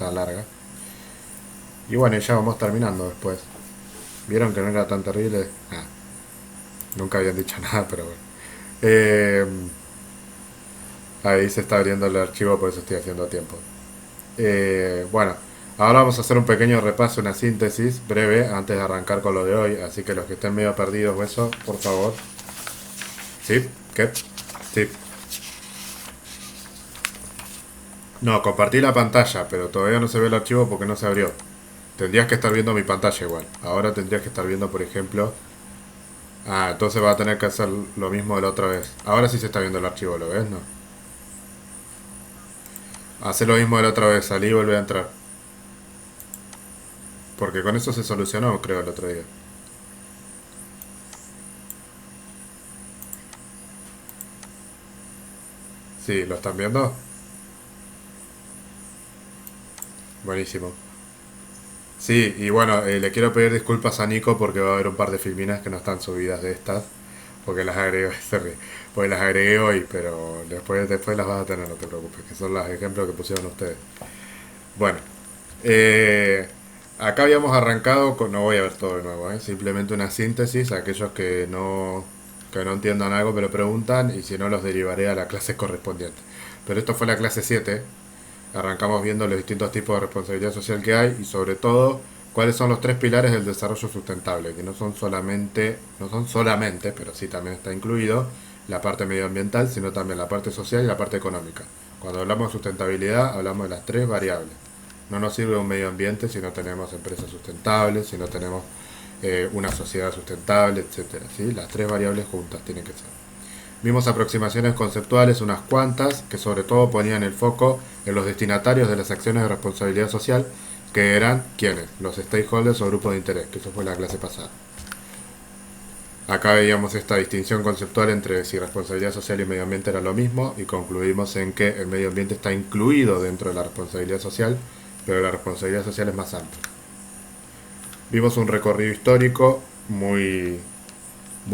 está larga. Y bueno, ya vamos terminando después. ¿Vieron que no era tan terrible? Ah, nunca habían dicho nada, pero bueno. Eh, ahí se está abriendo el archivo, por eso estoy haciendo tiempo. Bueno, ahora vamos a hacer un pequeño repaso, una síntesis breve antes de arrancar con lo de hoy. Así que los que estén medio perdidos o eso, por favor. ¿Sí? ¿Qué? Sí. No, compartí la pantalla, pero todavía no se ve el archivo porque no se abrió. Tendrías que estar viendo mi pantalla igual. Ahora tendrías que estar viendo, por ejemplo... Ah, entonces va a tener que hacer lo mismo de la otra vez. Ahora sí se está viendo el archivo, ¿lo ves? No. Hace lo mismo de la otra vez, salí y volví a entrar. Porque con eso se solucionó, creo, el otro día. Sí, ¿lo están viendo? Buenísimo. Sí, y bueno, le quiero pedir disculpas a Nico porque va a haber un par de filminas que no están subidas de estas. Porque las agregué, se ríe, porque las agregué hoy, pero después las vas a tener, no te preocupes, que son los ejemplos que pusieron ustedes. Bueno, eh, acá habíamos arrancado con, no voy a ver todo de nuevo, simplemente una síntesis, aquellos que no entiendan algo me lo preguntan y si no los derivaré a la clase correspondiente. Pero esto fue la clase 7. Arrancamos viendo los distintos tipos de responsabilidad social que hay y sobre todo cuáles son los tres pilares del desarrollo sustentable, que no son solamente, pero sí también está incluido la parte medioambiental, sino también la parte social y la parte económica. Cuando hablamos de sustentabilidad, hablamos de las tres variables. No nos sirve un medio ambiente si no tenemos empresas sustentables, si no tenemos una sociedad sustentable, etcétera. ¿Sí? Las tres variables juntas tienen que ser. Vimos aproximaciones conceptuales, unas cuantas, que sobre todo ponían el foco en los destinatarios de las acciones de responsabilidad social, que eran quienes, los stakeholders o grupos de interés, que eso fue la clase pasada. Acá veíamos esta distinción conceptual entre si responsabilidad social y medio ambiente era lo mismo y concluimos en que el medio ambiente está incluido dentro de la responsabilidad social, pero la responsabilidad social es más amplia. Vimos un recorrido histórico muy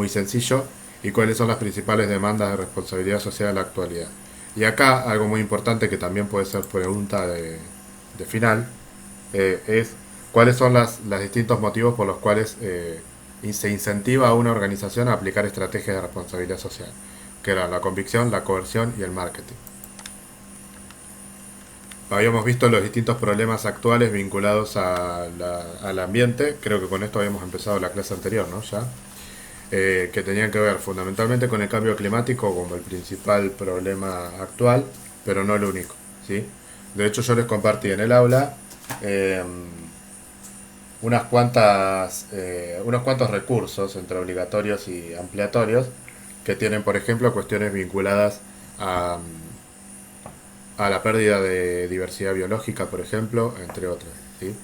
sencillo y cuáles son las principales demandas de responsabilidad social en la actualidad. Y acá algo muy importante que también puede ser pregunta de final es cuáles son los distintos motivos por los cuales se incentiva a una organización a aplicar estrategias de responsabilidad social, que eran la convicción, la coerción y el marketing. Habíamos visto los distintos problemas actuales vinculados al ambiente, creo que con esto habíamos empezado la clase anterior, ¿no? Ya, que tenían que ver fundamentalmente con el cambio climático como el principal problema actual, pero no el único, ¿sí? De hecho yo les compartí en el aula eh, unos cuantos recursos entre obligatorios y ampliatorios que tienen, por ejemplo, cuestiones vinculadas a la pérdida de diversidad biológica, por ejemplo, entre otras, ¿sí?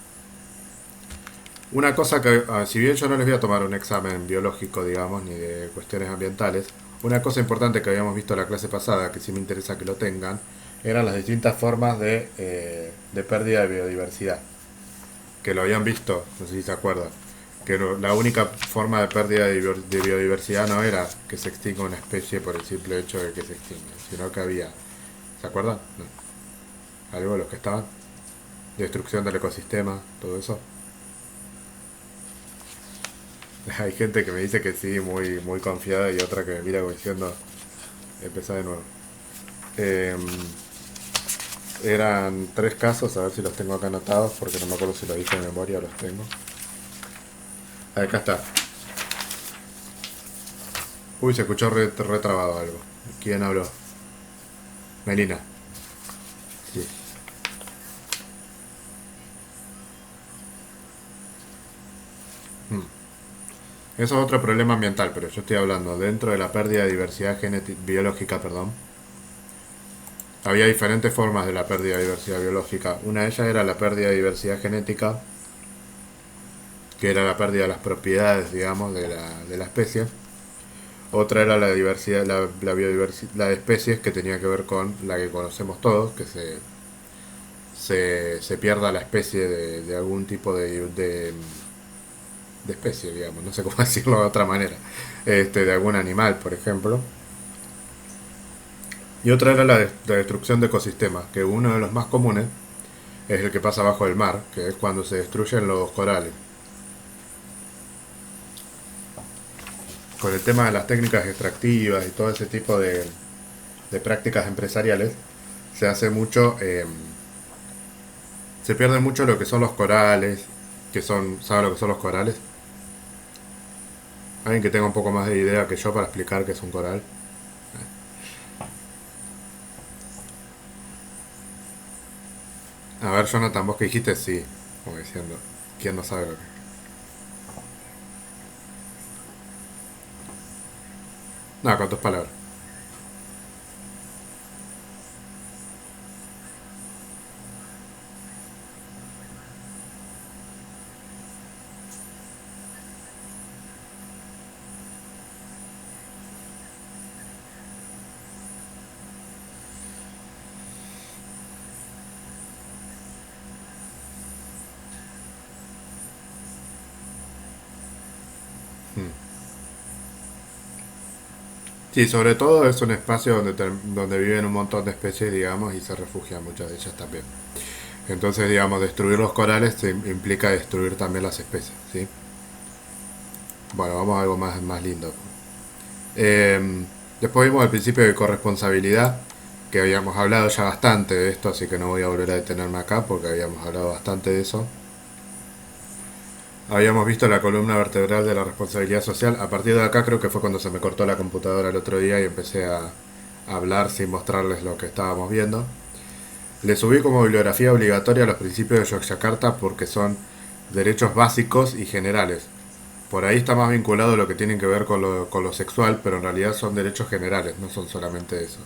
Una cosa que, si bien yo no les voy a tomar un examen biológico, digamos, ni de cuestiones ambientales, una cosa importante que habíamos visto en la clase pasada, que sí me interesa que lo tengan, eran las distintas formas de pérdida de biodiversidad. Que lo habían visto, no sé si se acuerdan. Que la única forma de pérdida de biodiversidad no era que se extinga una especie por el simple hecho de que se extinga, sino que había, ¿se acuerdan? No. Algo de los que estaban, destrucción del ecosistema, todo eso. Hay gente que me dice que sí, muy confiada, y otra que me mira como diciendo, empezá de nuevo. Eh, Eran tres casos, a ver si los tengo acá anotados, porque no me acuerdo si lo dije de memoria, los tengo. Acá está. Uy, se escuchó retrabado algo. ¿Quién habló? Melina. Sí. Eso es otro problema ambiental, pero yo estoy hablando dentro de la pérdida de diversidad biológica, perdón. Había diferentes formas de la pérdida de diversidad biológica. Una de ellas era la pérdida de diversidad genética, que era la pérdida de las propiedades, digamos, de la especie. Otra era la diversidad, la biodiversidad, la de especies, que tenía que ver con la que conocemos todos, que se pierda la especie de algún tipo de especie, digamos, no sé cómo decirlo de otra manera, de algún animal, por ejemplo. Y otra era la destrucción de ecosistemas, que uno de los más comunes es el que pasa abajo del mar, que es cuando se destruyen los corales. Con el tema de las técnicas extractivas y todo ese tipo de prácticas empresariales, se hace mucho, se pierde mucho lo que son los corales, que son, ¿sabe lo que son los corales? Alguien que tenga un poco más de idea que yo para explicar qué es un coral. A ver, Jonathan, vos que dijiste sí, como diciendo, ¿quién no sabe lo que es? No, con tus palabras. Sí, sobre todo es un espacio donde viven un montón de especies, digamos, y se refugian muchas de ellas también. Entonces, digamos, destruir los corales implica destruir también las especies, ¿sí? Bueno, vamos a algo más lindo. Después vimos el principio de corresponsabilidad, que habíamos hablado ya bastante de esto, así que no voy a volver a detenerme acá porque habíamos hablado bastante de eso. Habíamos visto la columna vertebral de la responsabilidad social. A partir de acá creo que fue cuando se me cortó la computadora el otro día y empecé a hablar sin mostrarles lo que estábamos viendo. Le subí como bibliografía obligatoria los principios de Yogyakarta porque son derechos básicos y generales. Por ahí está más vinculado lo que tiene que ver con lo sexual, pero en realidad son derechos generales, no son solamente eso.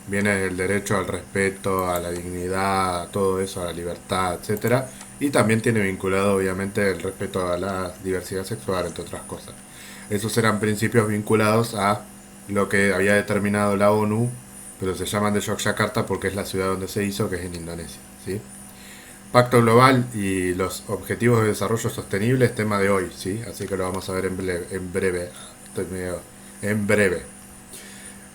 Viene el derecho al respeto, a la dignidad, a todo eso, a la libertad, etcétera. Y también tiene vinculado obviamente el respeto a la diversidad sexual, entre otras cosas. Esos eran principios vinculados a lo que había determinado la ONU, pero se llaman de Yogyakarta porque es la ciudad donde se hizo, que es en Indonesia. ¿Sí? Pacto Global y los Objetivos de Desarrollo Sostenible es tema de hoy, ¿sí? Así que lo vamos a ver en breve. Estoy medio, en breve.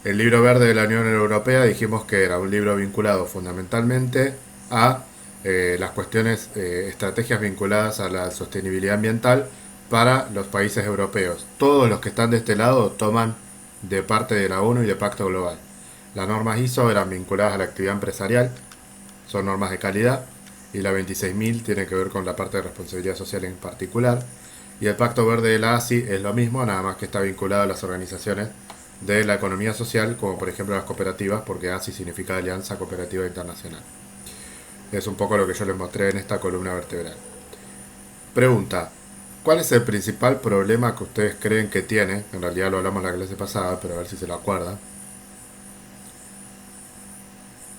El libro verde de la Unión Europea dijimos que era un libro vinculado fundamentalmente a las cuestiones, estrategias vinculadas a la sostenibilidad ambiental para los países europeos. Todos los que están de este lado toman de parte de la ONU y de Pacto Global. Las normas ISO eran vinculadas a la actividad empresarial, son normas de calidad, y la 26.000 tiene que ver con la parte de responsabilidad social en particular. Y el Pacto Verde de la ASI es lo mismo, nada más que está vinculado a las organizaciones de la economía social, como por ejemplo las cooperativas, porque ASI significa Alianza Cooperativa Internacional. Es un poco lo que yo les mostré en esta columna vertebral. Pregunta, ¿cuál es el principal problema que ustedes creen que tiene? En realidad lo hablamos en la clase pasada, pero a ver si se lo acuerdan.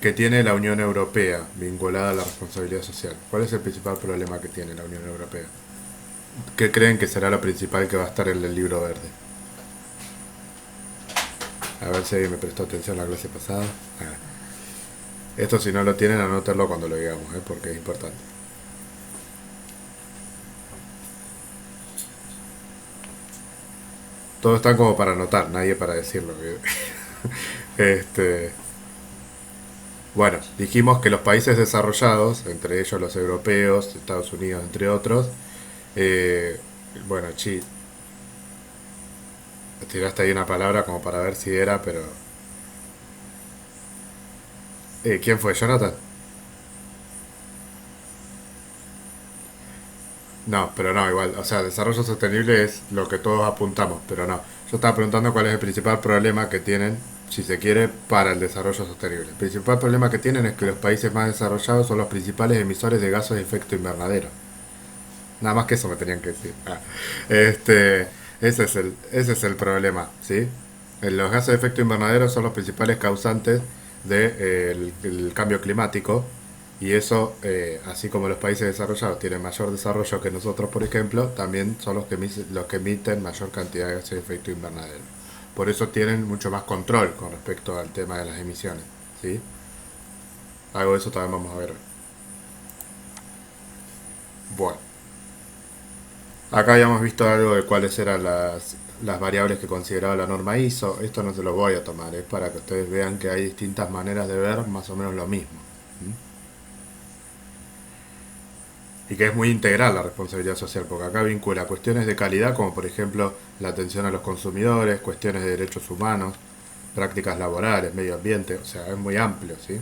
Que tiene la Unión Europea vinculada a la responsabilidad social. ¿Cuál es el principal problema que tiene la Unión Europea? ¿Qué creen que será lo principal que va a estar en el libro verde? A ver si alguien me prestó atención la clase pasada. Esto si no lo tienen, anótenlo cuando lo digamos, porque es importante. Todos están como para anotar, nadie para decirlo. este, bueno, dijimos que los países desarrollados, entre ellos los europeos, Estados Unidos, entre otros, eh, bueno, tiraste ahí una palabra como para ver si era, pero... ¿quién fue? ¿Jonathan? No, pero no, igual. O sea, desarrollo sostenible es lo que todos apuntamos, pero no. Yo estaba preguntando cuál es el principal problema que tienen, si se quiere, para el desarrollo sostenible. El principal problema que tienen es que los países más desarrollados son los principales emisores de gases de efecto invernadero. Nada más que eso me tenían que decir. Este, ese es el problema, ¿sí? Los gases de efecto invernadero son los principales causantes del cambio climático y eso, así como los países desarrollados tienen mayor desarrollo que nosotros, por ejemplo, también son los que emiten mayor cantidad de gases de efecto invernadero. Por eso tienen mucho más control con respecto al tema de las emisiones, ¿sí? Algo de eso también vamos a ver hoy. Bueno, acá habíamos visto algo de cuáles eran las variables que consideraba la norma ISO. Esto no se lo voy a tomar, es para que ustedes vean que hay distintas maneras de ver más o menos lo mismo. y que es muy integral la responsabilidad social, porque acá vincula cuestiones de calidad como por ejemplo la atención a los consumidores, cuestiones de derechos humanos, prácticas laborales, medio ambiente, o sea, es muy amplio, ¿sí?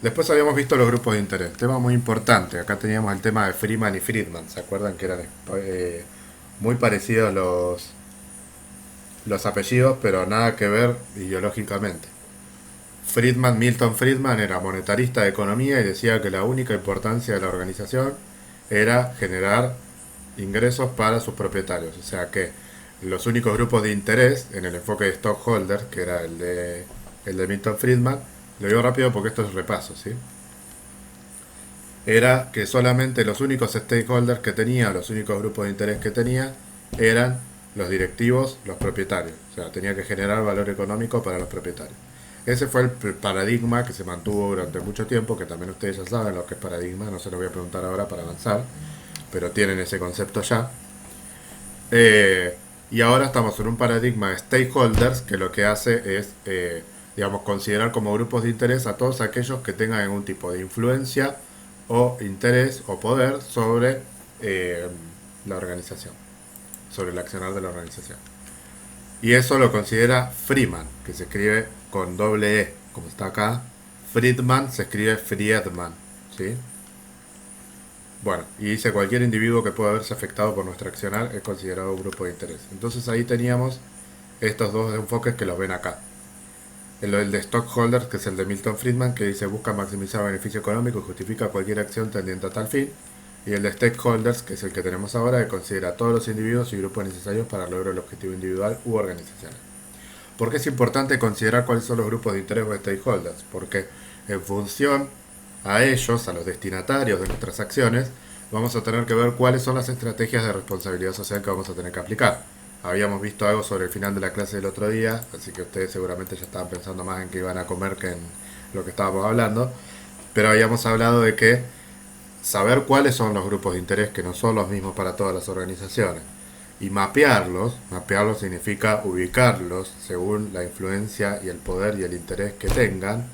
Después habíamos visto los grupos de interés, tema muy importante, acá teníamos el tema de Freeman y Friedman, ¿se acuerdan que eran muy parecidos los apellidos, pero nada que ver ideológicamente? Friedman, Milton Friedman, era monetarista de economía y decía que la única importancia de la organización era generar ingresos para sus propietarios. O sea que los únicos grupos de interés en el enfoque de stockholders, que era el de Milton Friedman, lo digo rápido porque esto es repaso, ¿sí? Era que solamente los únicos stakeholders que tenía, los únicos grupos de interés que tenía, eran los directivos, los propietarios. O sea, tenía que generar valor económico para los propietarios. Ese fue el paradigma que se mantuvo durante mucho tiempo, que también ustedes ya saben lo que es paradigma, no se lo voy a preguntar ahora para avanzar, pero tienen ese concepto ya. Y ahora estamos en un paradigma de stakeholders que lo que hace es, digamos, considerar como grupos de interés a todos aquellos que tengan algún tipo de influencia o interés o poder sobre la organización, sobre el accionar de la organización. Y eso lo considera Freeman, que se escribe con doble E, como está acá. Friedman se escribe Friedman, ¿sí? Bueno, y dice cualquier individuo que pueda verse afectado por nuestro accionar es considerado un grupo de interés. Entonces ahí teníamos estos dos enfoques que los ven acá. El de stockholders, que es el de Milton Friedman, que dice busca maximizar beneficio económico y justifica cualquier acción tendiente a tal fin. Y el de stakeholders, que es el que tenemos ahora, que considera a todos los individuos y grupos necesarios para lograr el objetivo individual u organizacional. ¿Por qué es importante considerar cuáles son los grupos de interés o stakeholders? Porque en función a ellos, a los destinatarios de nuestras acciones, vamos a tener que ver cuáles son las estrategias de responsabilidad social que vamos a tener que aplicar. Habíamos visto algo sobre el final de la clase del otro día, así que ustedes seguramente ya estaban pensando más en qué iban a comer que en lo que estábamos hablando, pero habíamos hablado de que saber cuáles son los grupos de interés que no son los mismos para todas las organizaciones y mapearlos significa ubicarlos según la influencia y el poder y el interés que tengan,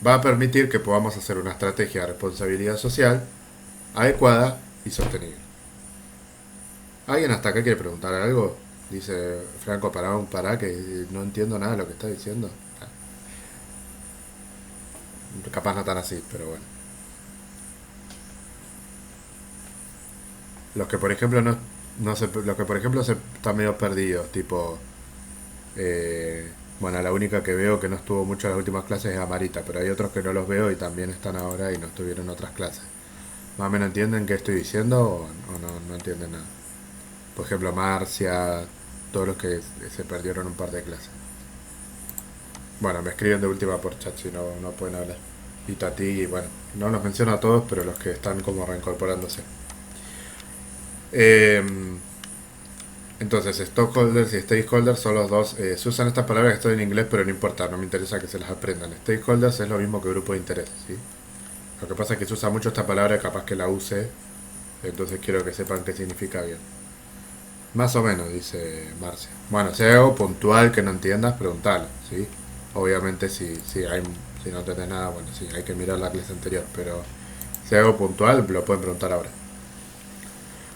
va a permitir que podamos hacer una estrategia de responsabilidad social adecuada y sostenible. ¿Alguien hasta acá quiere preguntar algo? Dice Franco Pará, que no entiendo nada de lo que está diciendo. Capaz no tan así, pero bueno. Los que por ejemplo no se, los que por ejemplo se están medio perdidos, tipo bueno, la única que veo que no estuvo mucho en las últimas clases es Amarita, pero hay otros que no los veo y también están ahora y no estuvieron en otras clases. ¿Más o menos entienden qué estoy diciendo o no entienden nada? Por ejemplo, Marcia, todos los que se perdieron un par de clases. Bueno, me escriben de última por chat si no pueden hablar. Y Tati, bueno, no los menciono a todos, pero los que están como reincorporándose. Eh, entonces, stockholders y stakeholders son los dos. Se usan estas palabras que están en inglés, pero no importa, no me interesa que se las aprendan. Stakeholders es lo mismo que grupo de interés, ¿sí? Lo que pasa es que se usa mucho esta palabra, capaz que la use, entonces quiero que sepan qué significa bien. Más o menos, dice Marcia. Bueno, si hay algo puntual que no entiendas, preguntalo, ¿sí? Obviamente si no entendés nada, bueno, sí, hay que mirar la clase anterior, pero si hay algo puntual, lo pueden preguntar ahora.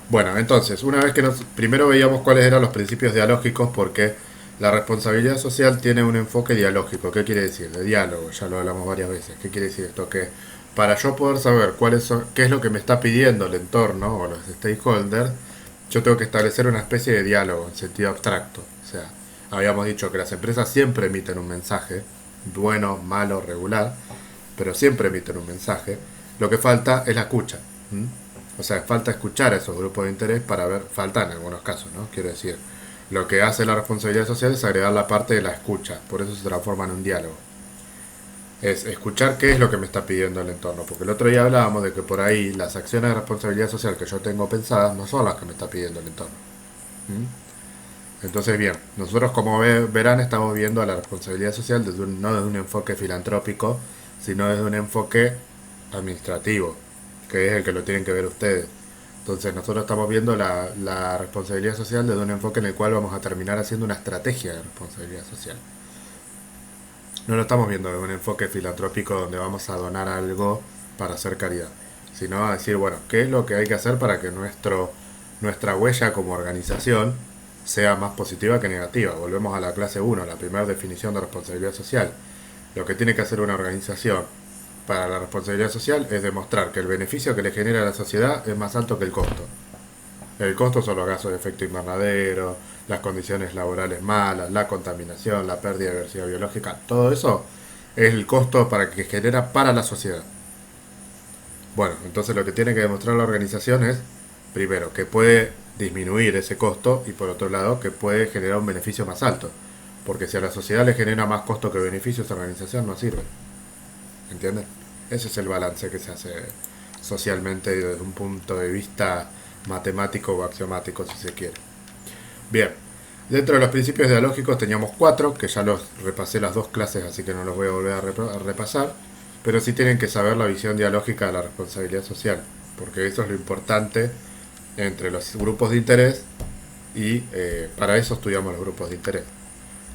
Bueno, entonces, una vez que primero veíamos cuáles eran los principios dialógicos, porque la responsabilidad social tiene un enfoque dialógico. ¿Qué quiere decir? De diálogo, ya lo hablamos varias veces. ¿Qué quiere decir esto? Que para yo poder saber qué es lo que me está pidiendo el entorno o los stakeholders, yo tengo que establecer una especie de diálogo en sentido abstracto. O sea, habíamos dicho que las empresas siempre emiten un mensaje, bueno, malo, regular, pero siempre emiten un mensaje. Lo que falta es la escucha. ¿Mm? O sea, falta escuchar a esos grupos de interés para ver, falta en algunos casos, ¿no? Quiero decir, lo que hace la responsabilidad social es agregar la parte de la escucha, por eso se transforma en un diálogo. Es escuchar qué es lo que me está pidiendo el entorno, porque el otro día hablábamos de que por ahí las acciones de responsabilidad social que yo tengo pensadas no son las que me está pidiendo el entorno. ¿Mm? Entonces, bien, nosotros como verán estamos viendo a la responsabilidad social no desde un enfoque filantrópico, sino desde un enfoque administrativo, que es el que lo tienen que ver ustedes. Entonces nosotros estamos viendo la responsabilidad social desde un enfoque en el cual vamos a terminar haciendo una estrategia de responsabilidad social. No lo estamos viendo desde un enfoque filantrópico donde vamos a donar algo para hacer caridad, sino a decir, bueno, ¿qué es lo que hay que hacer para que nuestra huella como organización sea más positiva que negativa? Volvemos a la clase 1, la primera definición de responsabilidad social. Lo que tiene que hacer una organización para la responsabilidad social es demostrar que el beneficio que le genera a la sociedad es más alto que el costo. El costo son los gases de efecto invernadero, las condiciones laborales malas, la contaminación, la pérdida de diversidad biológica, todo eso es el costo para que genera para la sociedad. Bueno, entonces lo que tiene que demostrar la organización es, primero, que puede disminuir ese costo y por otro lado, que puede generar un beneficio más alto. Porque si a la sociedad le genera más costo que beneficio, esa organización no sirve. ¿Entienden? Ese es el balance que se hace socialmente desde un punto de vista matemático o axiomático, si se quiere. Bien, dentro de los principios dialógicos teníamos 4, que ya los repasé las 2 clases, así que no los voy a volver a repasar, pero sí tienen que saber la visión dialógica de la responsabilidad social, porque eso es lo importante entre los grupos de interés y para eso estudiamos los grupos de interés.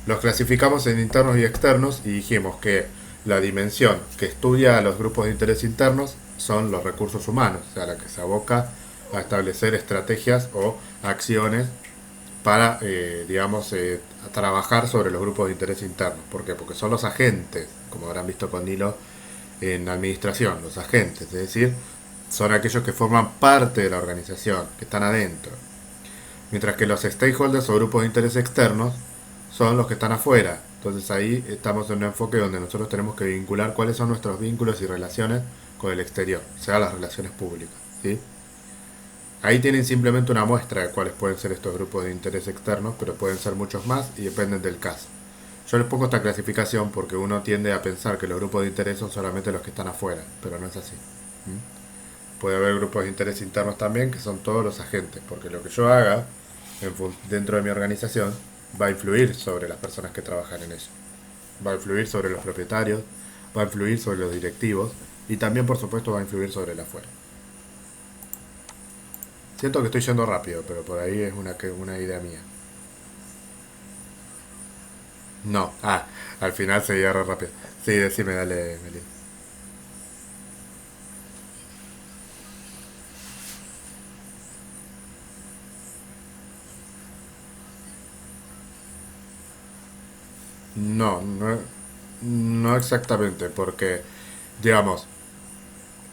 Los clasificamos en internos y externos y dijimos que la dimensión que estudia a los grupos de interés internos son los recursos humanos, o sea, la que se aboca a establecer estrategias o acciones para, a trabajar sobre los grupos de interés internos. ¿Por qué? Porque son los agentes, como habrán visto con Nilo en administración, los agentes, es decir, son aquellos que forman parte de la organización, que están adentro. Mientras que los stakeholders o grupos de interés externos son los que están afuera. Entonces ahí estamos en un enfoque donde nosotros tenemos que vincular cuáles son nuestros vínculos y relaciones con el exterior, o sea, las relaciones públicas, ¿sí? Ahí tienen simplemente una muestra de cuáles pueden ser estos grupos de interés externos, pero pueden ser muchos más y dependen del caso. Yo les pongo esta clasificación porque uno tiende a pensar que los grupos de interés son solamente los que están afuera, pero no es así. Puede haber grupos de interés internos también, que son todos los agentes, porque lo que yo haga dentro de mi organización va a influir sobre las personas que trabajan en ello. Va a influir sobre los propietarios, va a influir sobre los directivos y también, por supuesto, va a influir sobre el afuera. Siento que estoy yendo rápido, pero por ahí es una idea mía. No, al final se re rápido. Sí, decime, dale, Meli. No, no, no exactamente, porque, digamos,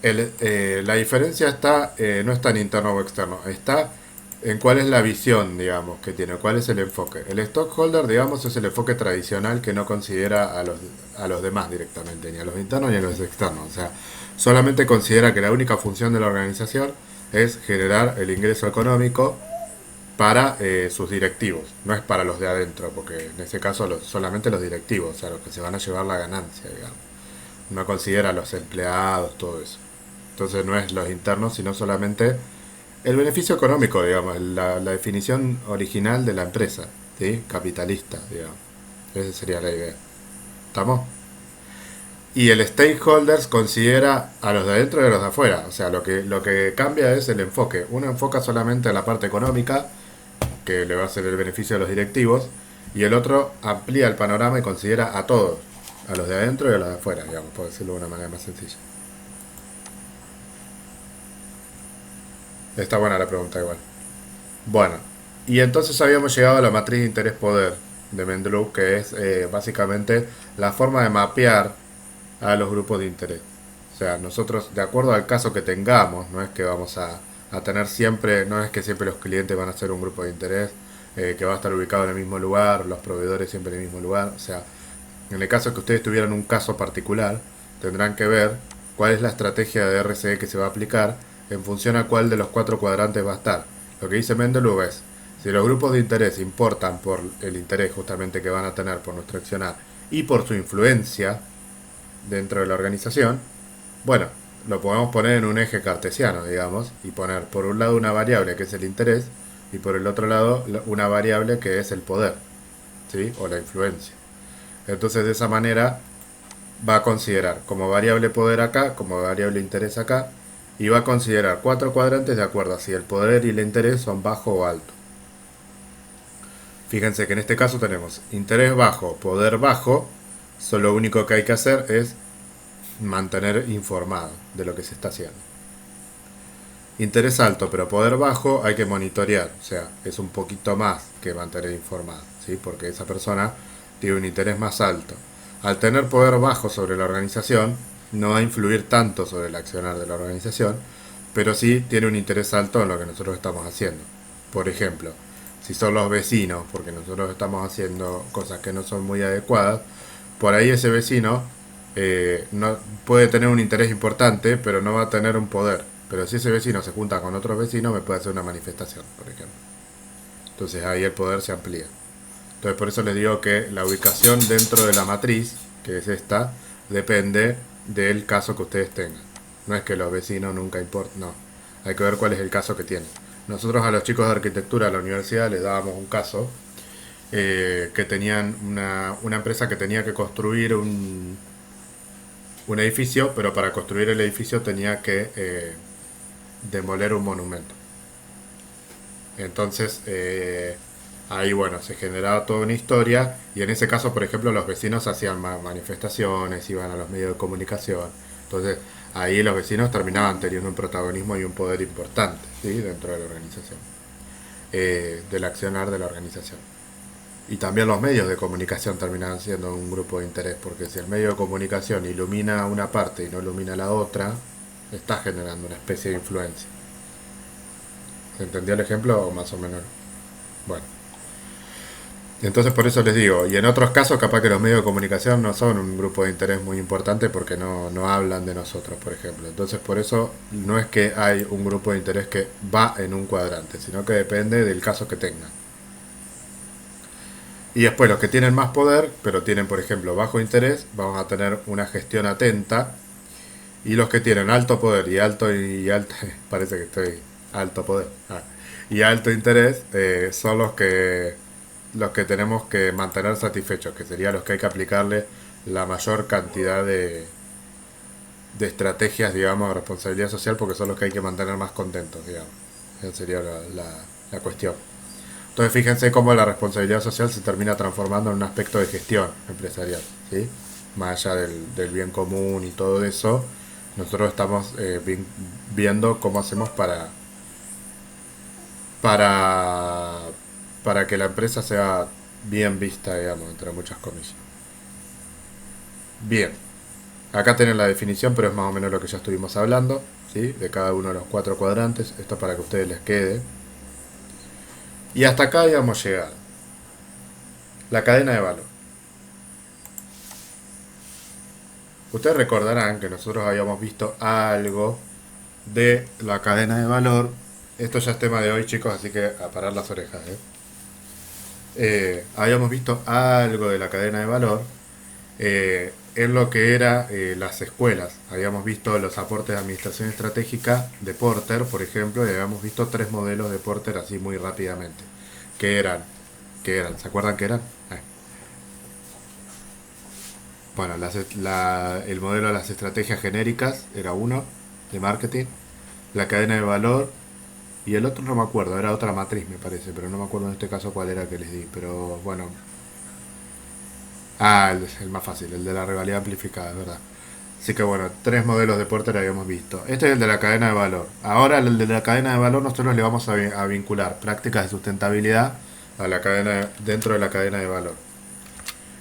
la diferencia está, no está en interno o externo, está en cuál es la visión, digamos, que tiene, cuál es el enfoque. El stockholder, digamos, es el enfoque tradicional que no considera a los demás directamente, ni a los internos ni a los externos. O sea, solamente considera que la única función de la organización es generar el ingreso económico para sus directivos, no es para los de adentro, porque en ese caso solamente los directivos, o sea, los que se van a llevar la ganancia, digamos. No considera a los empleados, todo eso. Entonces no es los internos, sino solamente el beneficio económico, digamos, la definición original de la empresa, ¿sí? Capitalista, digamos. Esa sería la idea. ¿Estamos? Y el stakeholders considera a los de adentro y a los de afuera. O sea, lo que cambia es el enfoque. Uno enfoca solamente a la parte económica, que le va a hacer el beneficio a los directivos, y el otro amplía el panorama y considera a todos, a los de adentro y a los de afuera, digamos, por decirlo de una manera más sencilla. Está buena la pregunta igual. Bueno, y entonces habíamos llegado a la matriz de interés-poder de Mendeleev, que es básicamente la forma de mapear a los grupos de interés. O sea, nosotros, de acuerdo al caso que tengamos, no es que vamos a tener siempre, no es que siempre los clientes van a ser un grupo de interés que va a estar ubicado en el mismo lugar, los proveedores siempre en el mismo lugar. O sea, en el caso que ustedes tuvieran un caso particular, tendrán que ver cuál es la estrategia de RCE que se va a aplicar en función a cuál de los 4 cuadrantes va a estar. Lo que dice Mendeleev es, si los grupos de interés importan por el interés justamente que van a tener por nuestro accionar y por su influencia dentro de la organización, bueno, lo podemos poner en un eje cartesiano, digamos, y poner por un lado una variable que es el interés y por el otro lado una variable que es el poder, ¿sí? O la influencia. Entonces de esa manera va a considerar como variable poder acá, como variable interés acá, y va a considerar 4 cuadrantes de acuerdo a si el poder y el interés son bajo o alto. Fíjense que en este caso tenemos interés bajo, poder bajo, solo lo único que hay que hacer es mantener informado de lo que se está haciendo. Interés alto, pero poder bajo hay que monitorear. O sea, es un poquito más que mantener informado, ¿sí? Porque esa persona tiene un interés más alto. Al tener poder bajo sobre la organización, no va a influir tanto sobre el accionar de la organización, pero sí tiene un interés alto en lo que nosotros estamos haciendo. Por ejemplo, si son los vecinos, porque nosotros estamos haciendo cosas que no son muy adecuadas, por ahí ese vecino no puede tener un interés importante, pero no va a tener un poder. Pero si ese vecino se junta con otros vecinos, me puede hacer una manifestación, por ejemplo. Entonces ahí el poder se amplía. Entonces por eso les digo que la ubicación dentro de la matriz, que es esta, depende del caso que ustedes tengan. No es que los vecinos nunca importan, no. Hay que ver cuál es el caso que tienen. Nosotros a los chicos de arquitectura de la universidad les dábamos un caso que tenían una empresa que tenía que construir un edificio, pero para construir el edificio tenía que demoler un monumento. Entonces, ahí bueno, se generaba toda una historia y en ese caso, por ejemplo, los vecinos hacían manifestaciones, iban a los medios de comunicación. Entonces, ahí los vecinos terminaban teniendo un protagonismo y un poder importante, ¿sí? Dentro de la organización, del accionar de la organización. Y también los medios de comunicación terminan siendo un grupo de interés, porque si el medio de comunicación ilumina una parte y no ilumina la otra, está generando una especie de influencia. ¿Se entendió el ejemplo o más o menos? Bueno, entonces por eso les digo, y en otros casos capaz que los medios de comunicación no son un grupo de interés muy importante porque no hablan de nosotros, por ejemplo. Entonces por eso no es que hay un grupo de interés que va en un cuadrante, sino que depende del caso que tengan. Y después los que tienen más poder, pero tienen por ejemplo bajo interés, vamos a tener una gestión atenta. Y los que tienen alto poder y alto parece que estoy alto poder y alto interés son los que tenemos que mantener satisfechos, que serían los que hay que aplicarle la mayor cantidad de estrategias, digamos, de responsabilidad social, porque son los que hay que mantener más contentos, digamos. Esa sería la cuestión. Entonces fíjense cómo la responsabilidad social se termina transformando en un aspecto de gestión empresarial, ¿sí? Más allá del bien común y todo eso, nosotros estamos viendo cómo hacemos para, para que la empresa sea bien vista, digamos, entre muchas comillas. Bien, acá tienen la definición, pero es más o menos lo que ya estuvimos hablando, ¿sí? De cada uno de los 4 cuadrantes, esto para que a ustedes les quede. Y hasta acá habíamos llegado. La cadena de valor. Ustedes recordarán que nosotros habíamos visto algo de la cadena de valor. Esto ya es tema de hoy, chicos, así que a parar las orejas. Habíamos visto algo de la cadena de valor en lo que era las escuelas. Habíamos visto los aportes de administración estratégica de Porter, por ejemplo, y habíamos visto 3 modelos de Porter así muy rápidamente. ¿Qué eran? ¿Qué eran? ¿Se acuerdan qué eran? Bueno, el modelo de las estrategias genéricas era uno, de marketing. La cadena de valor. Y el otro no me acuerdo, era otra matriz me parece, pero no me acuerdo en este caso cuál era que les di. Pero bueno. Ah, el más fácil, el de la rivalidad amplificada, es verdad. Así que bueno, 3 modelos de Porter habíamos visto. Este es el de la cadena de valor. Ahora el de la cadena de valor nosotros le vamos a vincular prácticas de sustentabilidad a la cadena dentro de la cadena de valor.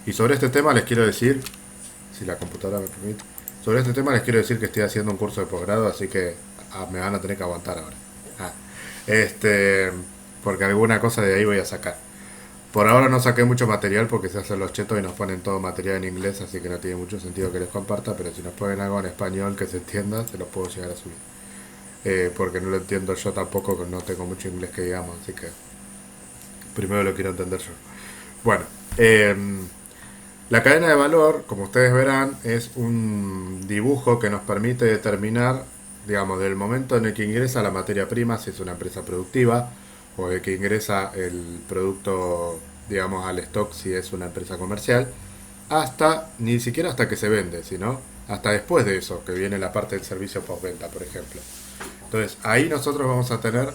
Y sobre este tema les quiero decir, si la computadora me permite, sobre este tema les quiero decir que estoy haciendo un curso de posgrado, así que me van a tener que aguantar ahora. Ah, este, porque alguna cosa de ahí voy a sacar. Por ahora no saqué mucho material porque se hacen los chetos y nos ponen todo material en inglés, así que no tiene mucho sentido que les comparta, pero si nos ponen algo en español que se entienda, se los puedo llegar a subir. Porque no lo entiendo yo tampoco, que no tengo mucho inglés que digamos, así que primero lo quiero entender yo. Bueno, la cadena de valor, como ustedes verán, es un dibujo que nos permite determinar, digamos, del momento en el que ingresa la materia prima, si es una empresa productiva, o de que ingresa el producto, digamos, al stock si es una empresa comercial, hasta, ni siquiera hasta que se vende, sino hasta después de eso, que viene la parte del servicio postventa, por ejemplo. Entonces, ahí nosotros vamos a tener,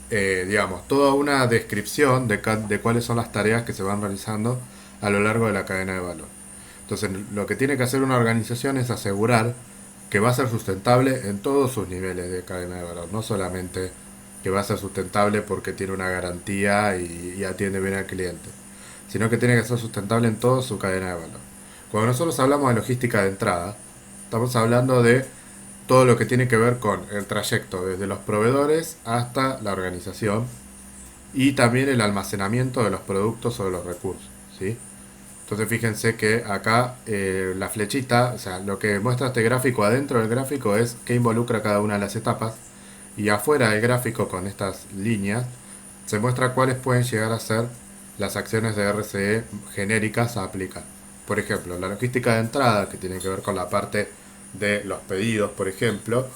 digamos, toda una descripción de cuáles son las tareas que se van realizando a lo largo de la cadena de valor. Entonces, lo que tiene que hacer una organización es asegurar que va a ser sustentable en todos sus niveles de cadena de valor, no solamente que va a ser sustentable porque tiene una garantía y atiende bien al cliente, sino que tiene que ser sustentable en toda su cadena de valor. Cuando nosotros hablamos de logística de entrada, estamos hablando de todo lo que tiene que ver con el trayecto desde los proveedores hasta la organización y también el almacenamiento de los productos o de los recursos, ¿sí? Entonces fíjense que acá la flechita, o sea, lo que muestra este gráfico adentro del gráfico es qué involucra cada una de las etapas, y afuera del gráfico con estas líneas se muestra cuáles pueden llegar a ser las acciones de RCE genéricas a aplicar. Por ejemplo, la logística de entrada, que tiene que ver con la parte de los pedidos, por ejemplo,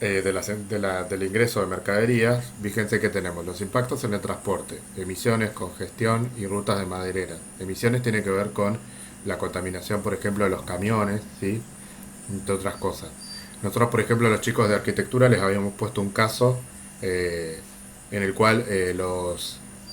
del ingreso de mercaderías, fíjense que tenemos los impactos en el transporte, emisiones, congestión y rutas de maderera. Emisiones tiene que ver con la contaminación, por ejemplo, de los camiones, ¿sí? Entre otras cosas. Nosotros, por ejemplo, a los chicos de arquitectura les habíamos puesto un caso eh, en el cual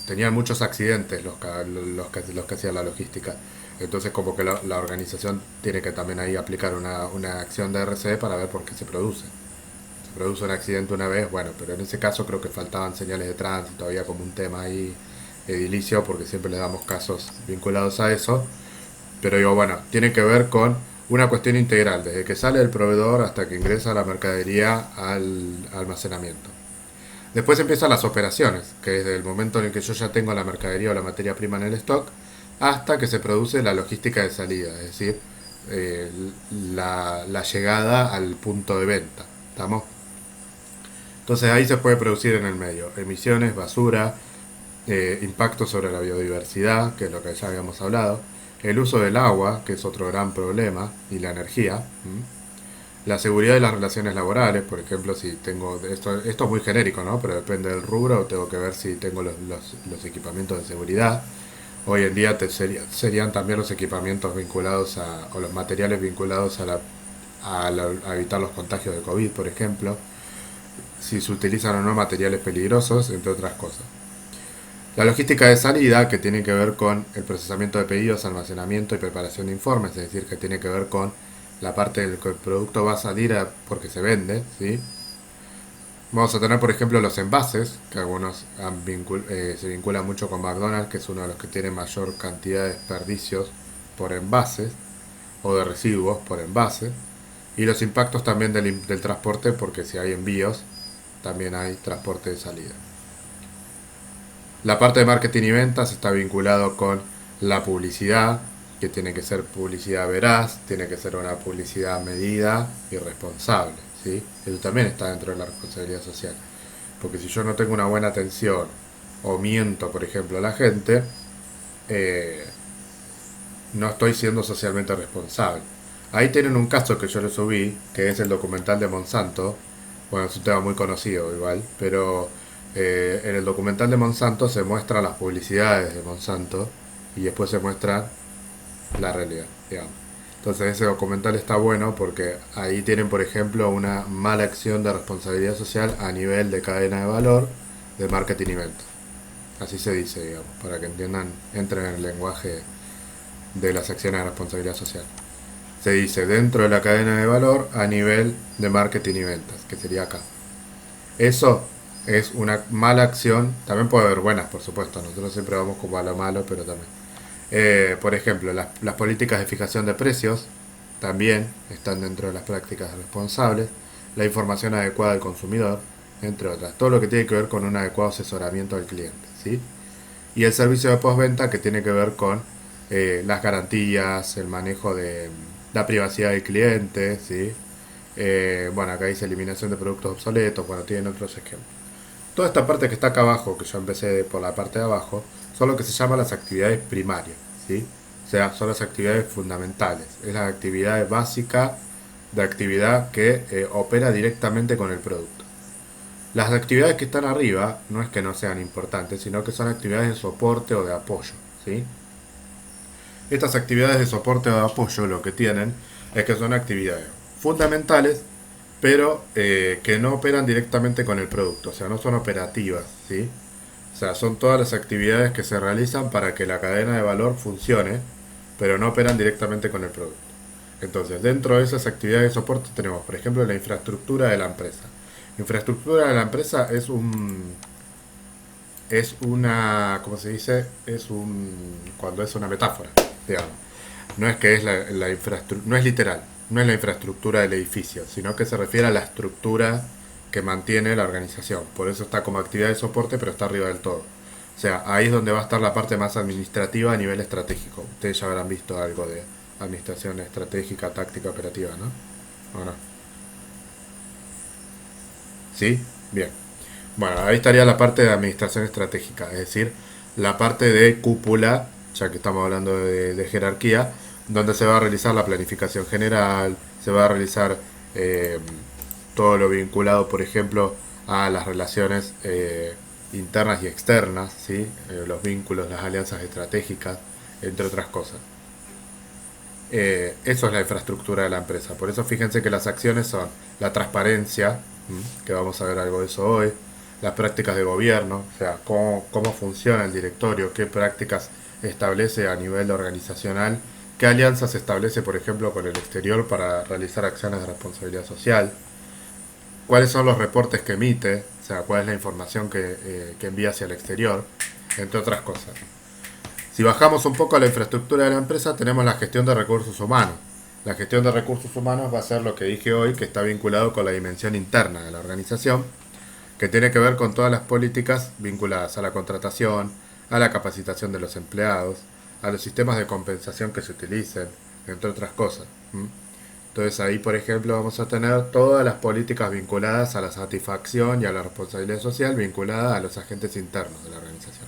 tenían muchos accidentes los que hacían la logística. Entonces, como que la organización tiene que también ahí aplicar una acción de RCD para ver por qué se produce. Se produce un accidente una vez, bueno, pero en ese caso creo que faltaban señales de tránsito, había como un tema ahí edilicio, porque siempre le damos casos vinculados a eso. Pero digo, bueno, tiene que ver con una cuestión integral, desde que sale el proveedor hasta que ingresa la mercadería al almacenamiento. Después empiezan las operaciones, que es desde el momento en el que yo ya tengo la mercadería o la materia prima en el stock, hasta que se produce la logística de salida, es decir, la llegada al punto de venta. ¿Estamos? Entonces ahí se puede producir en el medio emisiones, basura, impacto sobre la biodiversidad, que es lo que ya habíamos hablado, el uso del agua, que es otro gran problema, y la energía, la seguridad de las relaciones laborales, por ejemplo, si tengo, esto es muy genérico, ¿no? Pero depende del rubro, tengo que ver si tengo los equipamientos de seguridad. Hoy en día serían también los equipamientos vinculados o los materiales vinculados a evitar los contagios de COVID, por ejemplo, si se utilizan o no materiales peligrosos, entre otras cosas. La logística de salida, que tiene que ver con el procesamiento de pedidos, almacenamiento y preparación de informes, es decir, que tiene que ver con la parte del que el producto va a salir porque se vende, ¿sí? Vamos a tener, por ejemplo, los envases, que algunos se vinculan mucho con McDonald's, que es uno de los que tiene mayor cantidad de desperdicios por envases, o de residuos por envase, y los impactos también del transporte, porque si hay envíos, también hay transporte de salida. La parte de marketing y ventas está vinculado con la publicidad, que tiene que ser publicidad veraz, tiene que ser una publicidad medida y responsable, ¿sí? Eso también está dentro de la responsabilidad social. Porque si yo no tengo una buena atención o miento, por ejemplo, a la gente, eh, no estoy siendo socialmente responsable. Ahí tienen un caso que yo le subí, que es el documental de Monsanto. Bueno, es un tema muy conocido igual, pero en el documental de Monsanto se muestran las publicidades de Monsanto y después se muestra la realidad, digamos. Entonces ese documental está bueno porque ahí tienen, por ejemplo, una mala acción de responsabilidad social a nivel de cadena de valor, de marketing y venta. Así se dice, digamos, para que entiendan, entren en el lenguaje de las acciones de responsabilidad social. Se dice dentro de la cadena de valor a nivel de marketing y ventas, que sería acá. Eso es una mala acción, también puede haber buenas, por supuesto, nosotros siempre vamos como a lo malo, pero también. Por ejemplo, las políticas de fijación de precios también están dentro de las prácticas responsables, la información adecuada al consumidor, entre otras, todo lo que tiene que ver con un adecuado asesoramiento al cliente, ¿sí? Y el servicio de postventa, que tiene que ver con las garantías, el manejo de la privacidad del cliente, ¿sí? Bueno, acá dice eliminación de productos obsoletos, bueno, tienen otros ejemplos. Toda esta parte que está acá abajo, que yo empecé por la parte de abajo, son lo que se llama las actividades primarias, ¿sí? O sea, son las actividades fundamentales, es la actividad básica de actividad que opera directamente con el producto. Las actividades que están arriba no es que no sean importantes, sino que son actividades de soporte o de apoyo, ¿sí? Estas actividades de soporte o de apoyo lo que tienen es que son actividades fundamentales, pero que no operan directamente con el producto, o sea, no son operativas, ¿sí? O sea, son todas las actividades que se realizan para que la cadena de valor funcione, pero no operan directamente con el producto. Entonces, dentro de esas actividades de soporte tenemos, por ejemplo, la infraestructura de la empresa. Infraestructura de la empresa es una, ¿cómo se dice? Cuando es una metáfora, digamos. No es que es la infraestructura, no es literal, no es la infraestructura del edificio, sino que se refiere a la estructura que mantiene la organización. Por eso está como actividad de soporte, pero está arriba del todo. O sea, ahí es donde va a estar la parte más administrativa a nivel estratégico. Ustedes ya habrán visto algo de administración estratégica, táctica, operativa, ¿no? ¿O no? ¿Sí? Bien. Bueno, ahí estaría la parte de administración estratégica, es decir, la parte de cúpula, ya que estamos hablando de jerarquía, donde se va a realizar la planificación general, se va a realizar eh, todo lo vinculado, por ejemplo, a las relaciones internas y externas, ¿sí? Los vínculos, las alianzas estratégicas, entre otras cosas. Eso es la infraestructura de la empresa. Por eso fíjense que las acciones son la transparencia, que vamos a ver algo de eso hoy, las prácticas de gobierno, o sea, cómo funciona el directorio, qué prácticas establece a nivel organizacional, qué alianzas establece, por ejemplo, con el exterior para realizar acciones de responsabilidad social, cuáles son los reportes que emite, o sea, cuál es la información que envía hacia el exterior, entre otras cosas. Si bajamos un poco a la infraestructura de la empresa, tenemos la gestión de recursos humanos. La gestión de recursos humanos va a ser lo que dije hoy, que está vinculado con la dimensión interna de la organización, que tiene que ver con todas las políticas vinculadas a la contratación, a la capacitación de los empleados, a los sistemas de compensación que se utilicen, entre otras cosas. Entonces ahí, por ejemplo, vamos a tener todas las políticas vinculadas a la satisfacción y a la responsabilidad social vinculada a los agentes internos de la organización.